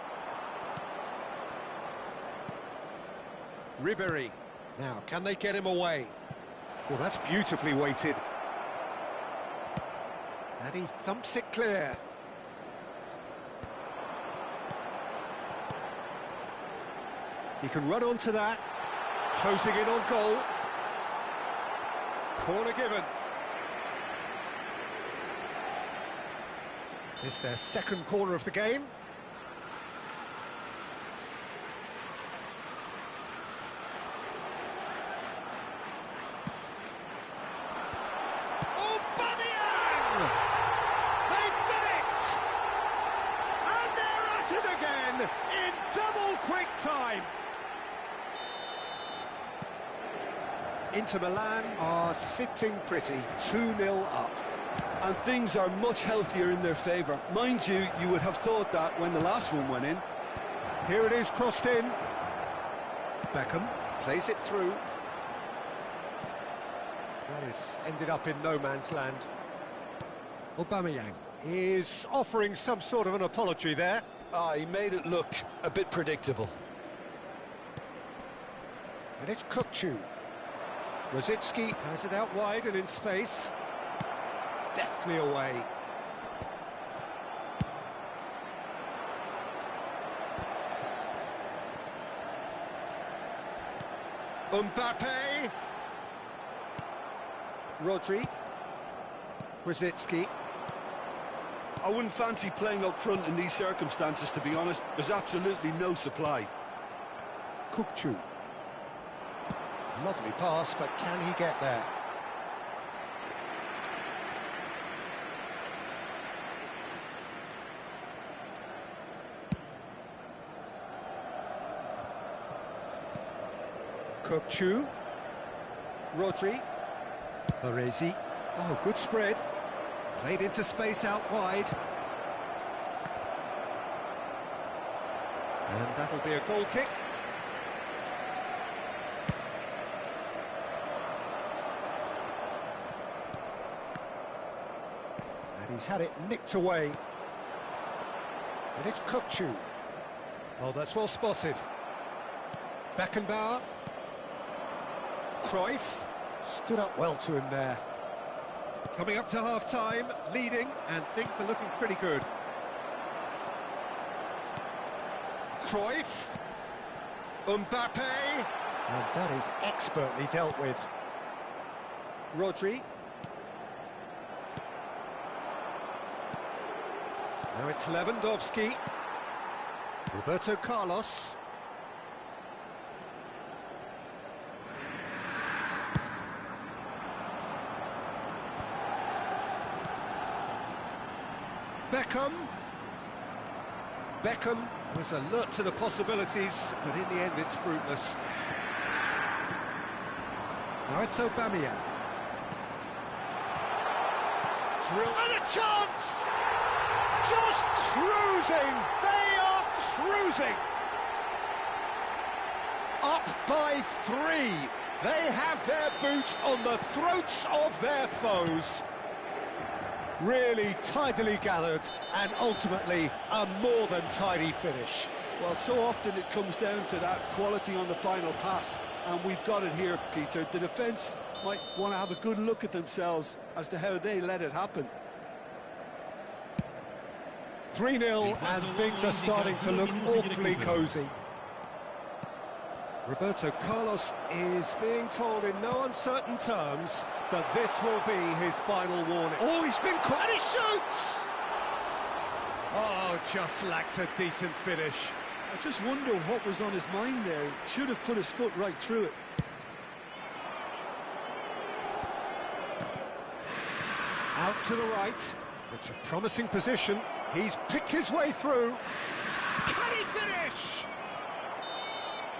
A: Ribéry. Now, can they get him away? Well, that's beautifully weighted. And he thumps it clear. He can run onto that. Closing in on goal. Corner given. It's their second corner of the game. In double quick time. Inter Milan are sitting pretty, 2-0 up.
B: And things are much healthier in their favour. Mind you, you would have thought that when the last one went in.
A: Here it is, crossed in. Beckham plays it through. That is ended up in no man's land. Aubameyang. is offering some sort of an apology there.
B: He made it look a bit predictable.
A: And it's Kukcu. Rosicki has it out wide and in space. Deftly away. Mbappe. Rodri. Rosicki.
B: I wouldn't fancy playing up front in these circumstances, to be honest. There's absolutely no supply.
A: Kukcu. Lovely pass, but can he get there? Kukcu. Rodri. Baresi. Oh, good spread. Played into space out wide. And that'll be a goal kick. And he's had it nicked away. And it's Kukcu. Oh, that's well spotted. Beckenbauer. Cruyff stood up well to him there. Coming up to half-time, leading, and things are looking pretty good. Cruyff. Mbappe. And that is expertly dealt with. Rodri. Now it's Lewandowski. Roberto Carlos. Beckham was alert to the possibilities, but in the end it's fruitless. Now it's Aubameyang. Drill and a chance! Just cruising! They are cruising! Up by 3. They have their boot on the throats of their foes. Really tidily gathered, and ultimately a more than tidy finish.
B: Well, so often it comes down to that quality on the final pass, and we've got it here, Peter. The defence might want to have a good look at themselves as to how they let it happen.
A: 3-0, and things are starting to look awfully cosy. Roberto Carlos is being told in no uncertain terms that this will be his final warning. Oh, he's been caught, and he shoots! Oh, just lacked a decent finish.
B: I just wonder what was on his mind there. He should have put his foot right through it.
A: Out to the right. It's a promising position. He's picked his way through. Can he finish?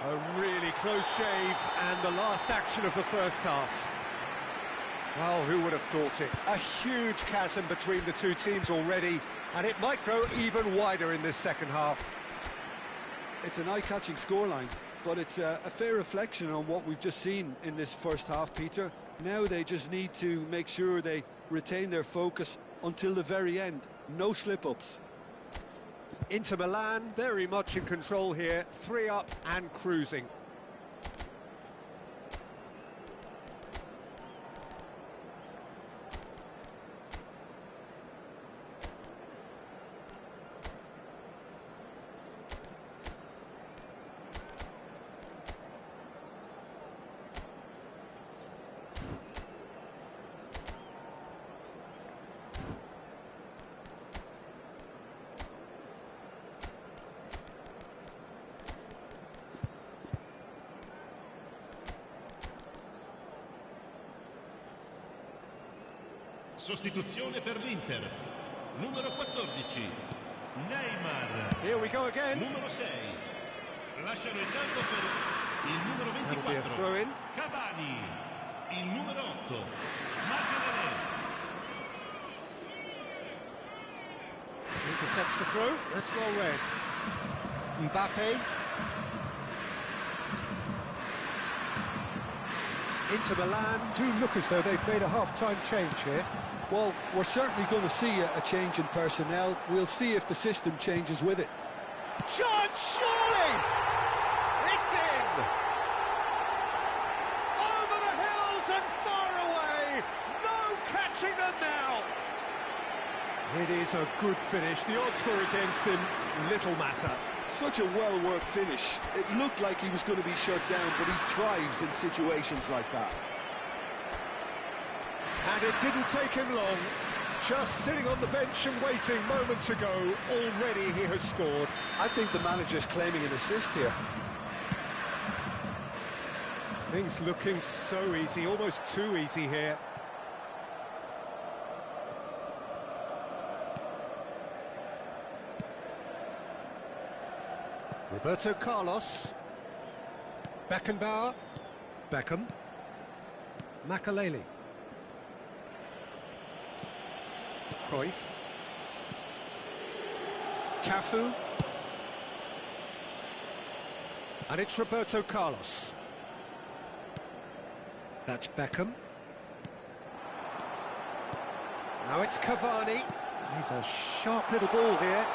A: A really close shave, and the last action of the first half. Well, who would have thought it? A huge chasm between the two teams already, and it might grow even wider in this second half.
B: It's an eye-catching scoreline, but it's a fair reflection on what we've just seen in this first half, Peter. Now they just need to make sure they retain their focus until the very end. No slip-ups.
A: Inter Milan very much in control here, 3 up and cruising.
C: Sostituzione per l'Inter. Numero 14, Neymar.
A: Here we go again.
C: Numero 6. Lasciano il campo per il numero
A: That'll be a
C: 24.
A: throw-in.
C: Cavani. Il numero 8. Martinelli.
A: Intercepts the throw. That's well read. Mbappe. Inter Milan do look as though they've made a half-time change here.
B: Well, we're certainly going to see a change in personnel. We'll see if the system changes with it.
A: Chance, surely! It's in! Over the hills and far away! No catching them now! It is a good finish. The odds were against him. Little matter.
B: Such a well-worked finish. It looked like he was going to be shut down, but he thrives in situations like that.
A: And it didn't take him long. Just sitting on the bench and waiting moments ago, already he has scored.
B: I think the manager's claiming an assist here.
A: Things looking so easy, almost too easy here. Roberto Carlos. Beckenbauer. Beckham. Makaleli. Cruyff. Cafu. And it's Roberto Carlos. That's Beckham. Now it's Cavani. He's a sharp little ball here.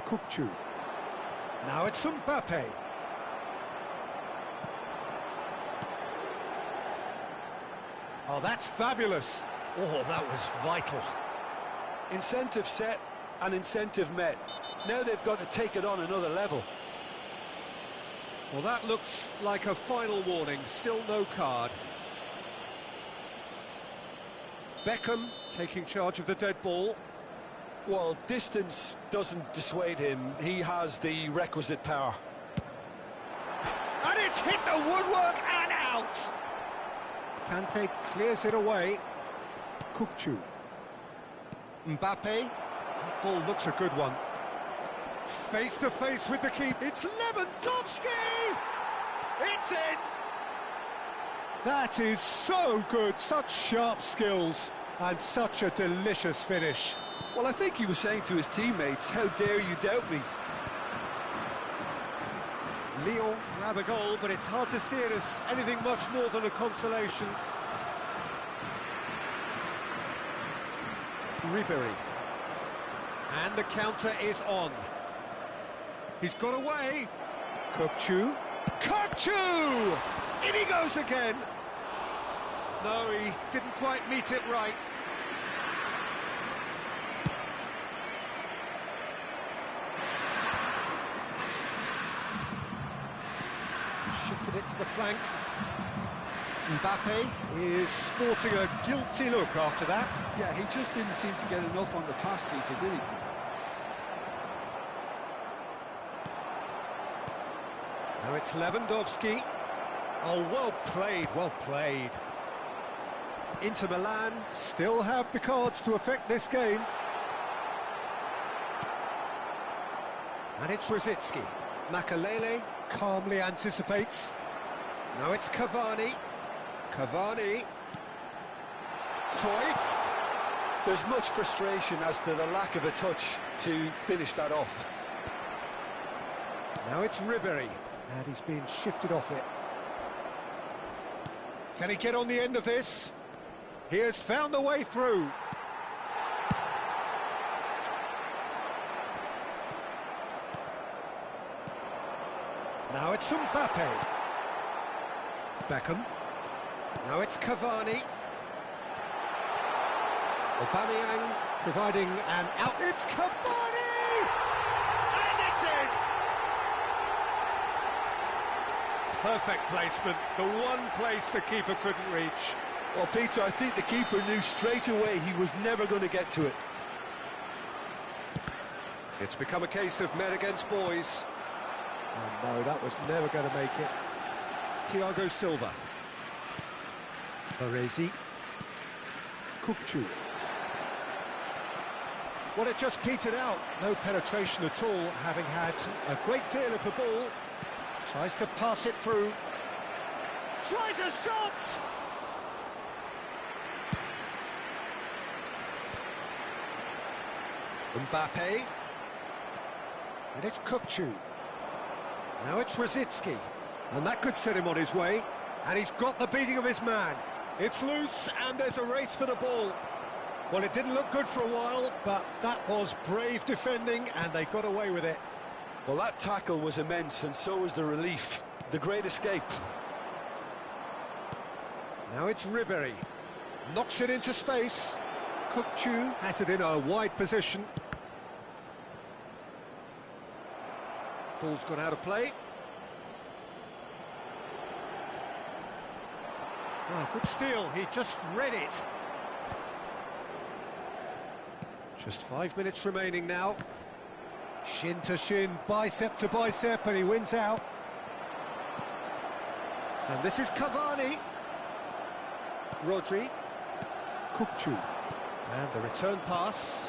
A: Kukçu. Now it's Mbappe. Oh, that's fabulous. Oh, that was vital.
B: Incentive set and incentive met. Now they've got to take it on another level.
A: Well, that looks like a final warning. Still no card. Beckham taking charge of the dead ball.
B: Well, distance doesn't dissuade him. He has the requisite power.
A: And it's hit the woodwork and out! Kante clears it away. Kukçu. Mbappe. That ball looks a good one. Face to face with the keeper. It's Lewandowski! It's in! That is so good. Such sharp skills and such a delicious finish.
B: Well, I think he was saying to his teammates, how dare you doubt me?
A: Lyon grab a goal, but it's hard to see it as anything much more than a consolation. Ribéry. And the counter is on. He's got away. Kukçu. Kukçu! In he goes again. No, he didn't quite meet it right. Shifted it to the flank. Mbappe is sporting a guilty look after that.
B: Yeah, he just didn't seem to get enough on the pass, Peter, did he?
A: Now it's Lewandowski. Oh, well played, well played. Inter Milan still have the cards to affect this game. And it's Rosicky. Makaleli calmly anticipates. Now it's Cavani. Cavani. Cruyff.
B: There's much frustration as to the lack of a touch to finish that off.
A: Now it's Ribéry. And he's being shifted off it. Can he get on the end of this? He has found the way through. Now it's Mbappe. Beckham. Now it's Cavani. Aubameyang providing an out. It's Cavani! And it's in! Perfect placement. The one place the keeper couldn't reach.
B: Well, Peter, I think the keeper knew straight away he was never going to get to it.
A: It's become a case of men against boys. Oh no, that was never going to make it. Thiago Silva. Baresi. Kukçu. Well, it just petered out. No penetration at all, having had a great deal of the ball. Tries to pass it through. Tries a shot! Mbappe. And it's Kukçu. Now it's Rosicky. And that could set him on his way. And he's got the beating of his man. It's loose, and there's a race for the ball. Well, it didn't look good for a while, but that was brave defending, and they got away with it.
B: Well, that tackle was immense, and so was the relief. The great escape.
A: Now it's Ribery. Knocks it into space. Kukçu has it in a wide position. Ball's gone out of play. Oh, good steal. He just read it. Just 5 minutes remaining now. Shin to shin, bicep to bicep, and he wins out. And this is Cavani. Rodri. Kukçu. And the return pass.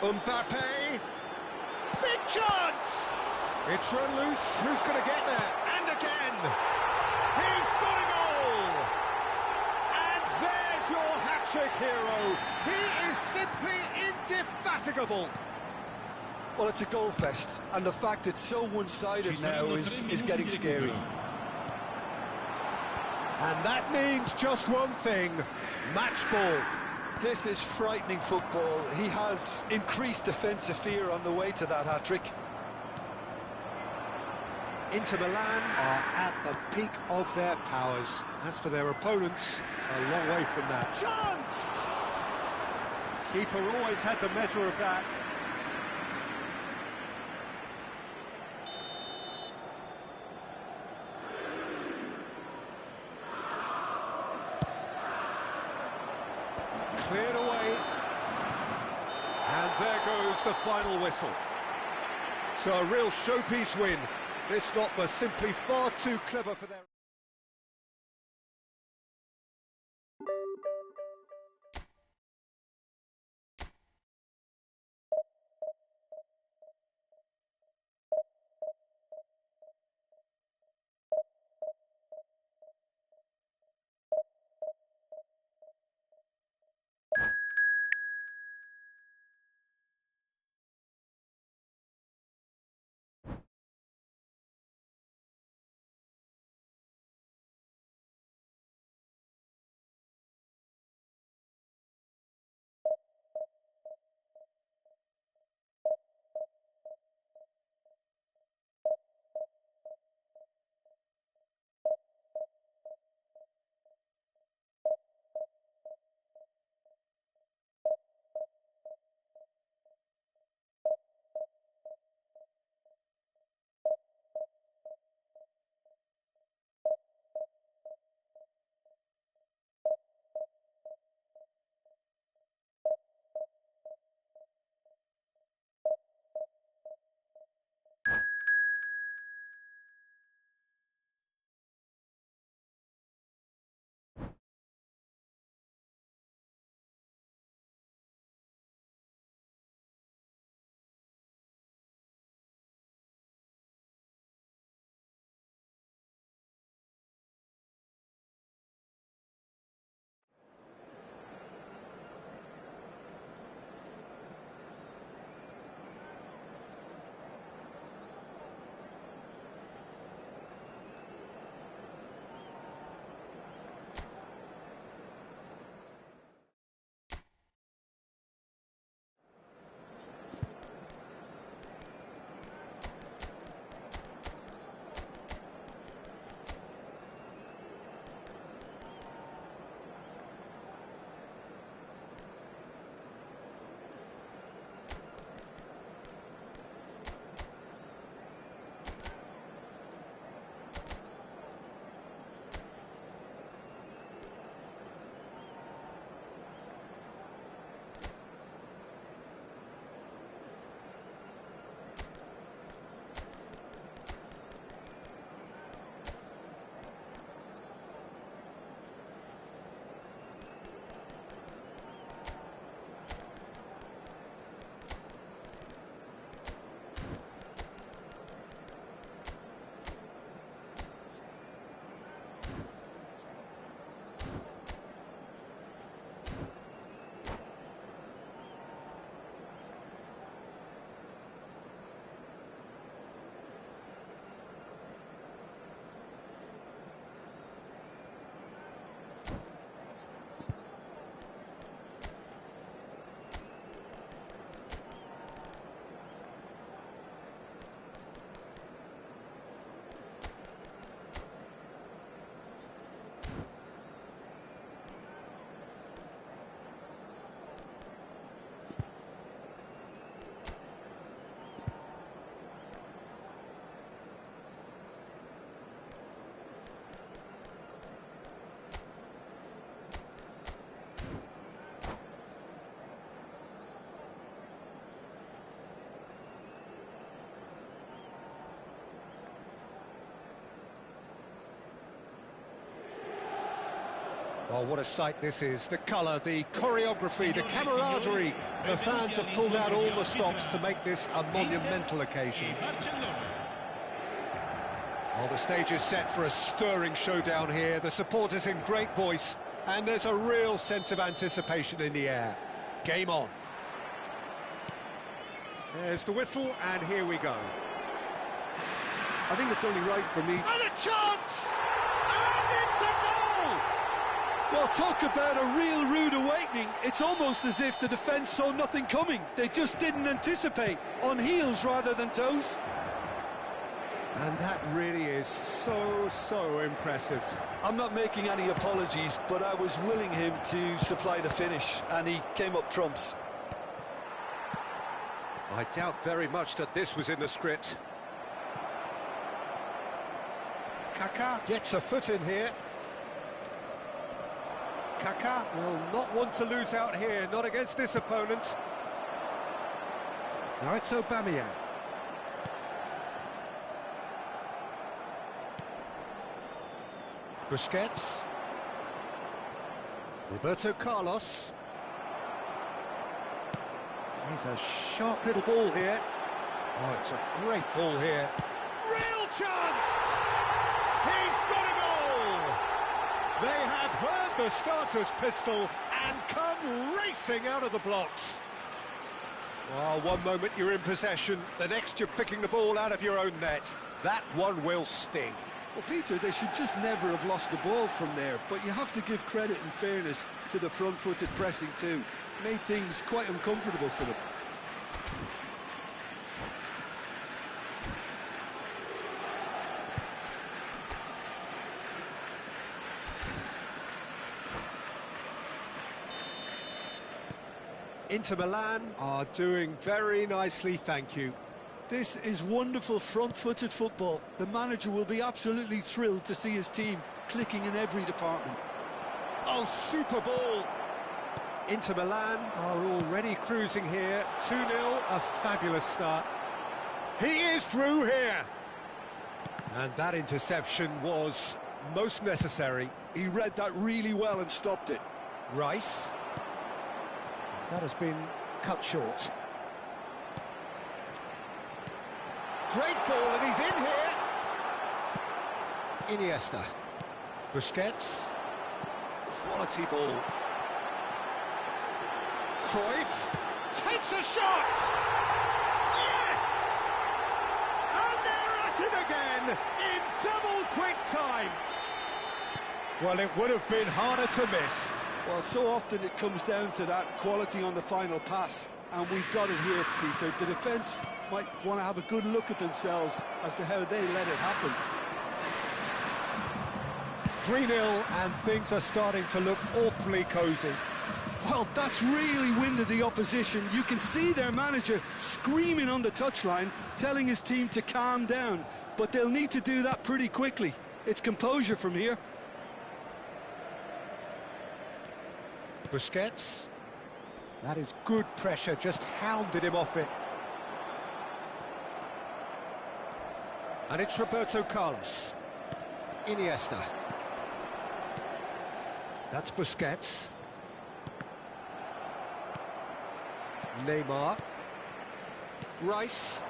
A: Mbappe. Big chance! It's run loose. Who's going to get there? And again! He's got a goal! And there's your hat-trick hero. He is simply indefatigable.
B: Well, it's a goal fest, and the fact it's so one-sided now is getting scary.
A: And that means just one thing, match ball.
B: This is frightening football. He has increased defensive fear on the way to that hat-trick.
A: Inter Milan are at the peak of their powers. As for their opponents, a long way from that. Chance! Keeper always had the measure of that. Cleared away. And there goes the final whistle. So a real showpiece win. This lot was simply far too clever for their... Oh, what a sight this is. The colour, the choreography, the camaraderie. The fans have pulled out all the stops to make this a monumental occasion. Well, the stage is set for a stirring showdown here. The supporters in great voice, and there's a real sense of anticipation in the air. Game on. There's the whistle, and here we go.
B: I think it's only right for me.
A: And a chance! And it's a goal!
B: Well, talk about a real rude awakening. It's almost as if the defence saw nothing coming. They just didn't anticipate, on heels rather than toes.
A: And that really is so impressive.
B: I'm not making any apologies, but I was willing him to supply the finish, and he came up trumps.
A: I doubt very much that this was in the script. Kaká gets a foot in here. Kaká will not want to lose out here, not against this opponent. Now it's Aubameyang. Busquets. Roberto Carlos. He's a sharp little ball here. Oh, it's a great ball here. Real chance! He's got a goal! They have heard the starter's pistol and come racing out of the blocks. Well, one moment you're in possession, the next you're picking the ball out of your own net. That one will sting.
B: Well, Peter, they should just never have lost the ball from there, but you have to give credit and fairness to the front-footed pressing too. Made things quite uncomfortable for them.
A: Inter Milan are doing very nicely, thank you.
B: This is wonderful front-footed football. The manager will be absolutely thrilled to see his team clicking in every department.
A: Oh, super ball! Inter Milan are already cruising here. 2-0, a fabulous start. He is through here! And that interception was most necessary.
B: He read that really well and stopped it.
A: Rice. That has been cut short. Great ball, and he's in here. Iniesta. Busquets. Quality ball. Cruyff takes a shot! Yes! And they're at it again in double quick time. Well, it would have been harder to miss.
B: Well, so often it comes down to that quality on the final pass, and we've got it here, Peter. The defence might want to have a good look at themselves as to how they let it happen.
A: 3-0, and things are starting to look awfully cosy.
B: Well, that's really winded the opposition. You can see their manager screaming on the touchline, telling his team to calm down, but they'll need to do that pretty quickly. It's composure from here.
A: Busquets. That is good pressure, just hounded him off it. And it's Roberto Carlos. Iniesta. That's Busquets. Neymar. Rice.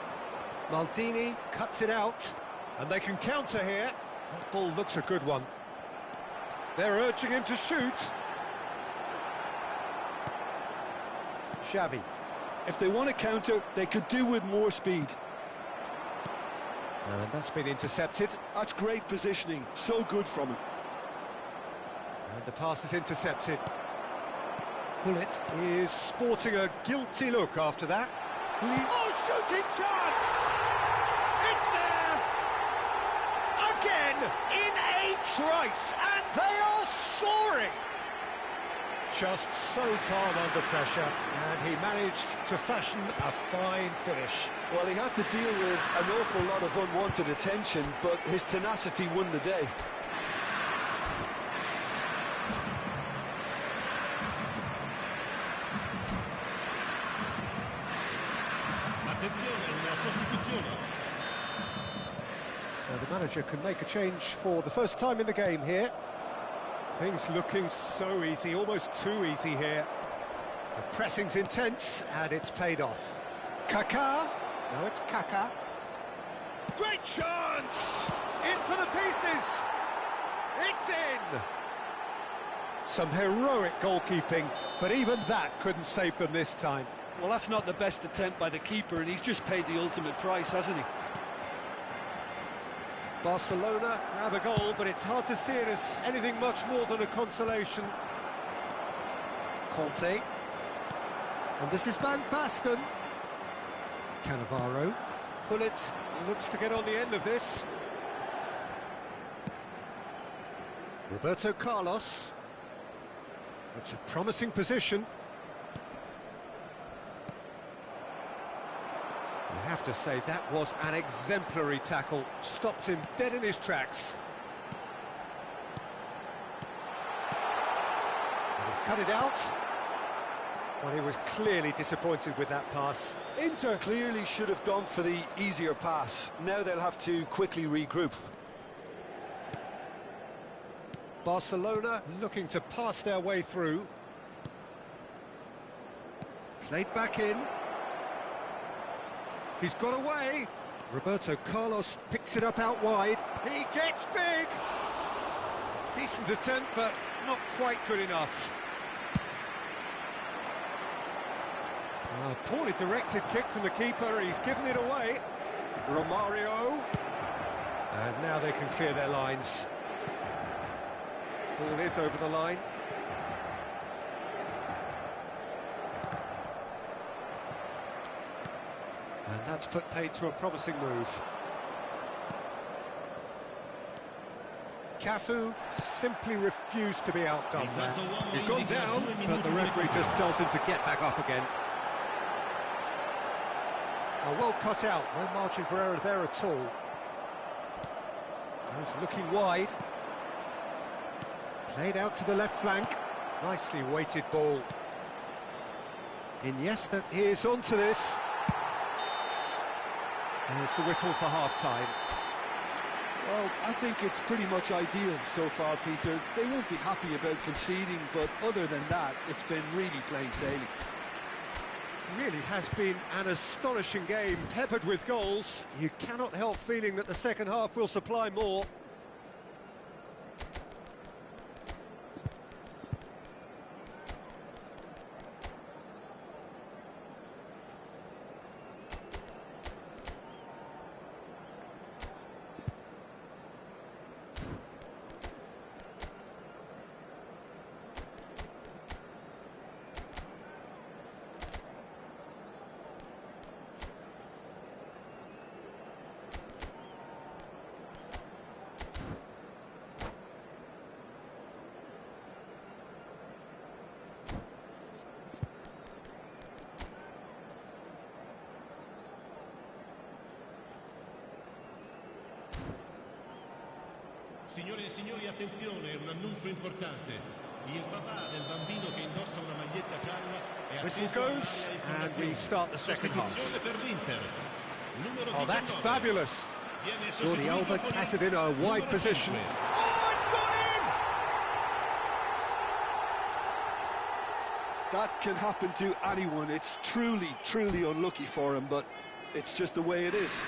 A: Maldini cuts it out. And they can counter here. That ball looks a good one. They're urging him to shoot. Xavi.
B: If they want to counter, they could do with more speed.
A: And that's been intercepted.
B: That's great positioning, so good from him.
A: And the pass is intercepted. Hullet is sporting a guilty look after that. Oh, shooting chance! It's there! Again, in a trice, and they are soaring! Just so calm under pressure, and he managed to fashion a fine finish.
B: Well, he had to deal with an awful lot of unwanted attention, but his tenacity won the day.
A: So the manager can make a change for the first time in the game here. Things looking so easy, almost too easy here. The pressing's intense, and it's paid off. Kaká. No, it's Kaká. Great chance! In for the pieces! It's in! Some heroic goalkeeping, but even that couldn't save them this time.
B: Well, that's not the best attempt by the keeper, and he's just paid the ultimate price, hasn't he?
A: Barcelona grab a goal, but it's hard to see it as anything much more than a consolation. Conte. And this is Van Basten. Cannavaro. Gullit looks to get on the end of this. Roberto Carlos. It's a promising position. I have to say, that was an exemplary tackle. Stopped him dead in his tracks. And he's cut it out. Well, he was clearly disappointed with that pass.
B: Inter clearly should have gone for the easier pass. Now they'll have to quickly regroup.
A: Barcelona looking to pass their way through. Played back in. He's got away. Roberto Carlos picks it up out wide. He gets big. Decent attempt, but not quite good enough. Poorly directed kick from the keeper. He's given it away. Romario. And now they can clear their lines. Ball is over the line. And that's put paid to a promising move. Cafu simply refused to be outdone there. He's gone down, but the referee just tells him to get back up again. Well cut out, no margin for error there at all. He's looking wide. Played out to the left flank. Nicely weighted ball. Iniesta is onto this. There's the whistle for half-time.
B: Well, I think it's pretty much ideal so far, Peter. They won't be happy about conceding, but other than that, it's been really plain sailing.
A: It really has been an astonishing game, peppered with goals. You cannot help feeling that the second half will supply more.
C: Signore e signori, attenzione, un annuncio importante. Il papà del bambino che indossa una maglietta gialla è
A: Whistle goes, and we start the second half.
C: per l'Inter.
A: Oh, that's fabulous. Jordi Alba has it in a wide position. Oh, it's gone in!
B: That can happen to anyone. It's truly, truly unlucky for him, but it's just the way it is.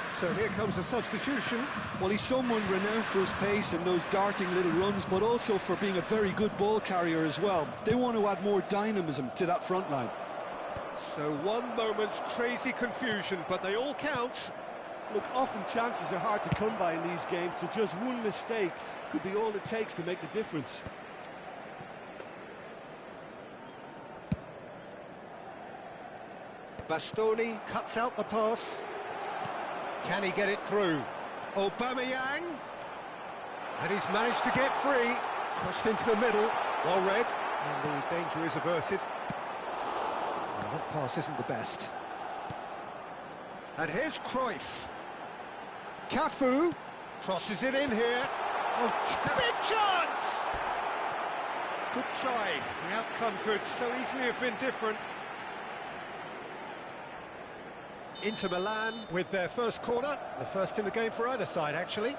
A: So here comes a substitution.
B: Well, he's someone renowned for his pace and those darting little runs, but also for being a very good ball carrier as well. They want to add more dynamism to that front line.
A: So one moment's crazy confusion, but they all count.
E: Look, often chances are hard to come by in these games, so just one mistake could be all it takes to make the difference.
A: Bastoni cuts out the pass. Can he get it through? Aubameyang. And he's managed to get free. Crossed into the middle. Well read. And the danger is averted. Well, that pass isn't the best. And here's Cruyff. Cafu crosses it in here. Oh, big chance! Good try. The outcome could so easily have been different. Inter Milan with their first corner, the first in the game for either side, actually.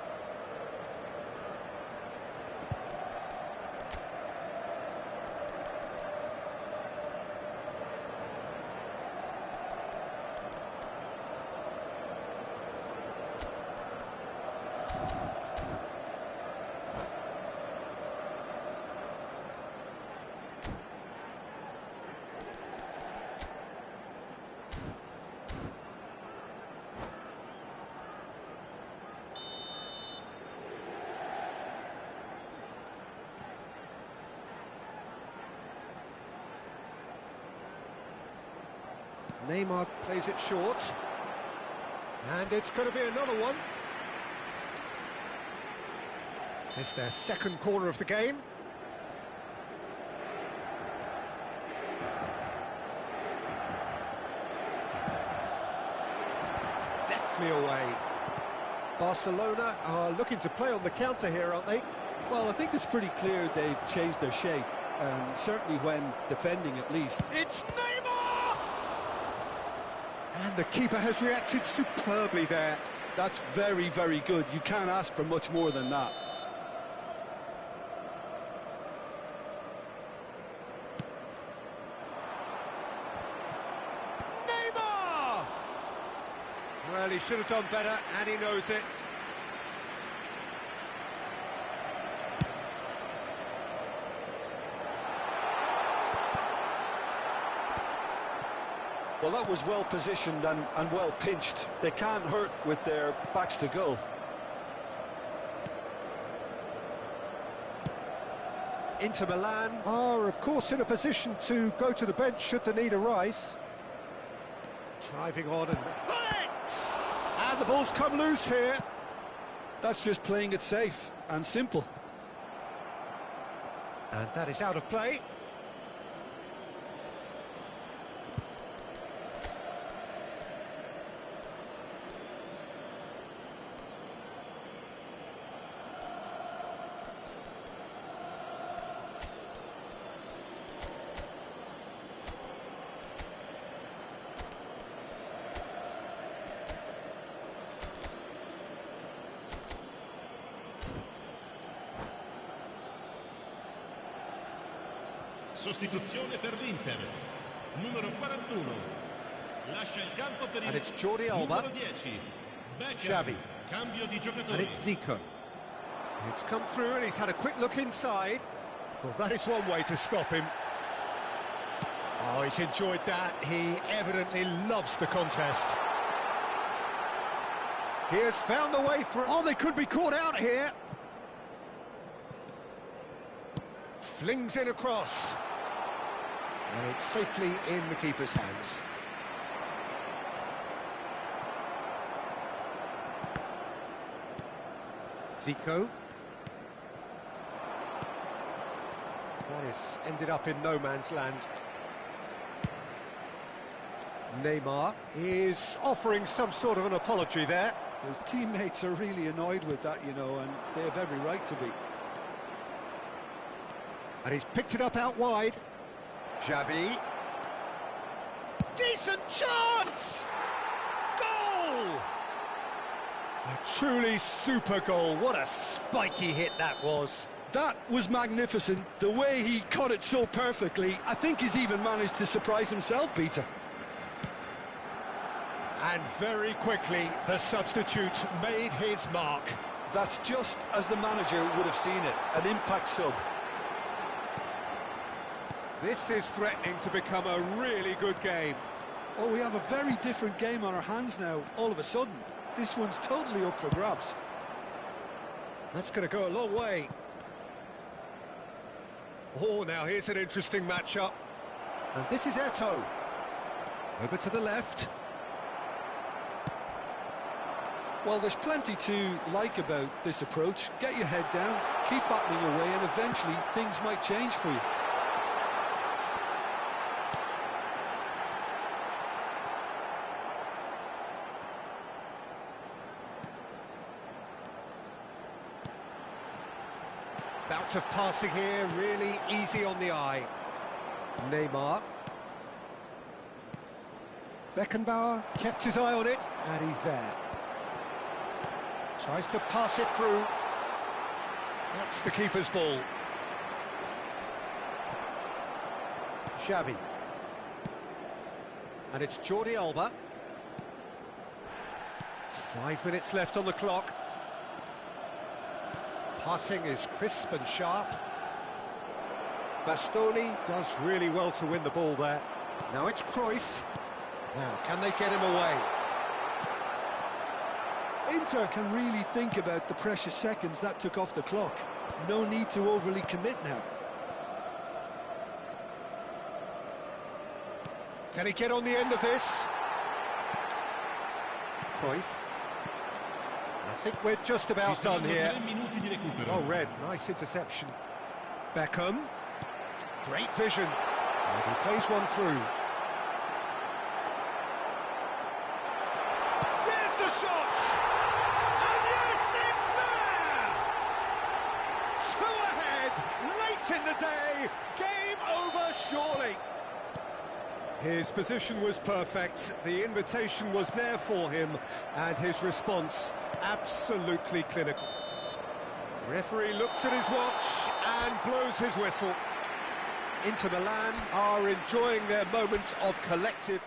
A: Neymar plays it short. And it's going to be another one. It's their second corner of the game. Deftly away. Barcelona are looking to play on the counter here, aren't they?
B: Well, I think it's pretty clear they've changed their shape, certainly when defending at least.
A: It's Neymar! And the keeper has reacted superbly there.
B: That's very, very good. You can't ask for much more than that.
A: Neymar! Well, he should have done better, and he knows it.
B: Well, that was well positioned and well pinched. They can't hurt with their backs to goal.
A: Inter Milan are, of course, in a position to go to the bench should the need arise. Driving on and... And the ball's come loose here.
B: That's just playing it safe and simple.
A: And that is out of play.
C: Sostituzione per l'Inter. Numero 41. Lascia il campo per
A: And
C: il
A: it's Jordi Alba.
C: numero 10.
A: Xavi.
C: Cambio di
A: And
C: giocatori.
A: it's Zico. It's come through and he's had a quick look inside. Well, that is one way to stop him. Oh, he's enjoyed that. He evidently loves the contest. He has found the way through. Oh, they could be caught out here. Flings in across. And it's safely in the keeper's hands. Zico. That is ended up in no man's land. Neymar is offering some sort of an apology there.
B: His teammates are really annoyed with that, you know, and they have every right to be.
A: And he's picked it up out wide. Xavi. Decent chance! Goal! A truly super goal. What a spiky hit that was.
B: That was magnificent. The way he cut it so perfectly, I think he's even managed to surprise himself, Peter.
A: And very quickly, the substitute made his mark.
B: That's just as the manager would have seen it, an impact sub.
A: This is threatening to become a really good game.
B: Oh, we have a very different game on our hands now, all of a sudden. This one's totally up for grabs.
A: That's going to go a long way. Oh, now here's an interesting matchup. And this is Eto'o. Over to the left.
B: Well, there's plenty to like about this approach. Get your head down, keep battling away, and eventually things might change for you.
A: About bit of passing here, really easy on the eye. Neymar. Beckenbauer kept his eye on it, and he's there. Tries to pass it through. That's the keeper's ball. Xavi. And it's Jordi Alba. 5 minutes left on the clock. Passing is crisp and sharp. Bastoni does really well to win the ball there. Now it's Cruyff. Now, can they get him away?
B: Inter can really think about the precious seconds that took off the clock. No need to overly commit now.
A: Can he get on the end of this? Cruyff. I think we're just about done here. Oh, Red, nice interception. Beckham. Great vision. And he plays one through. There's the shot! And yes, it's there! 2 ahead, late in the day. Game over, surely. His position was perfect, the invitation was there for him, and his response absolutely clinical. Referee looks at his watch and blows his whistle. Inter Milan are enjoying their moment of collective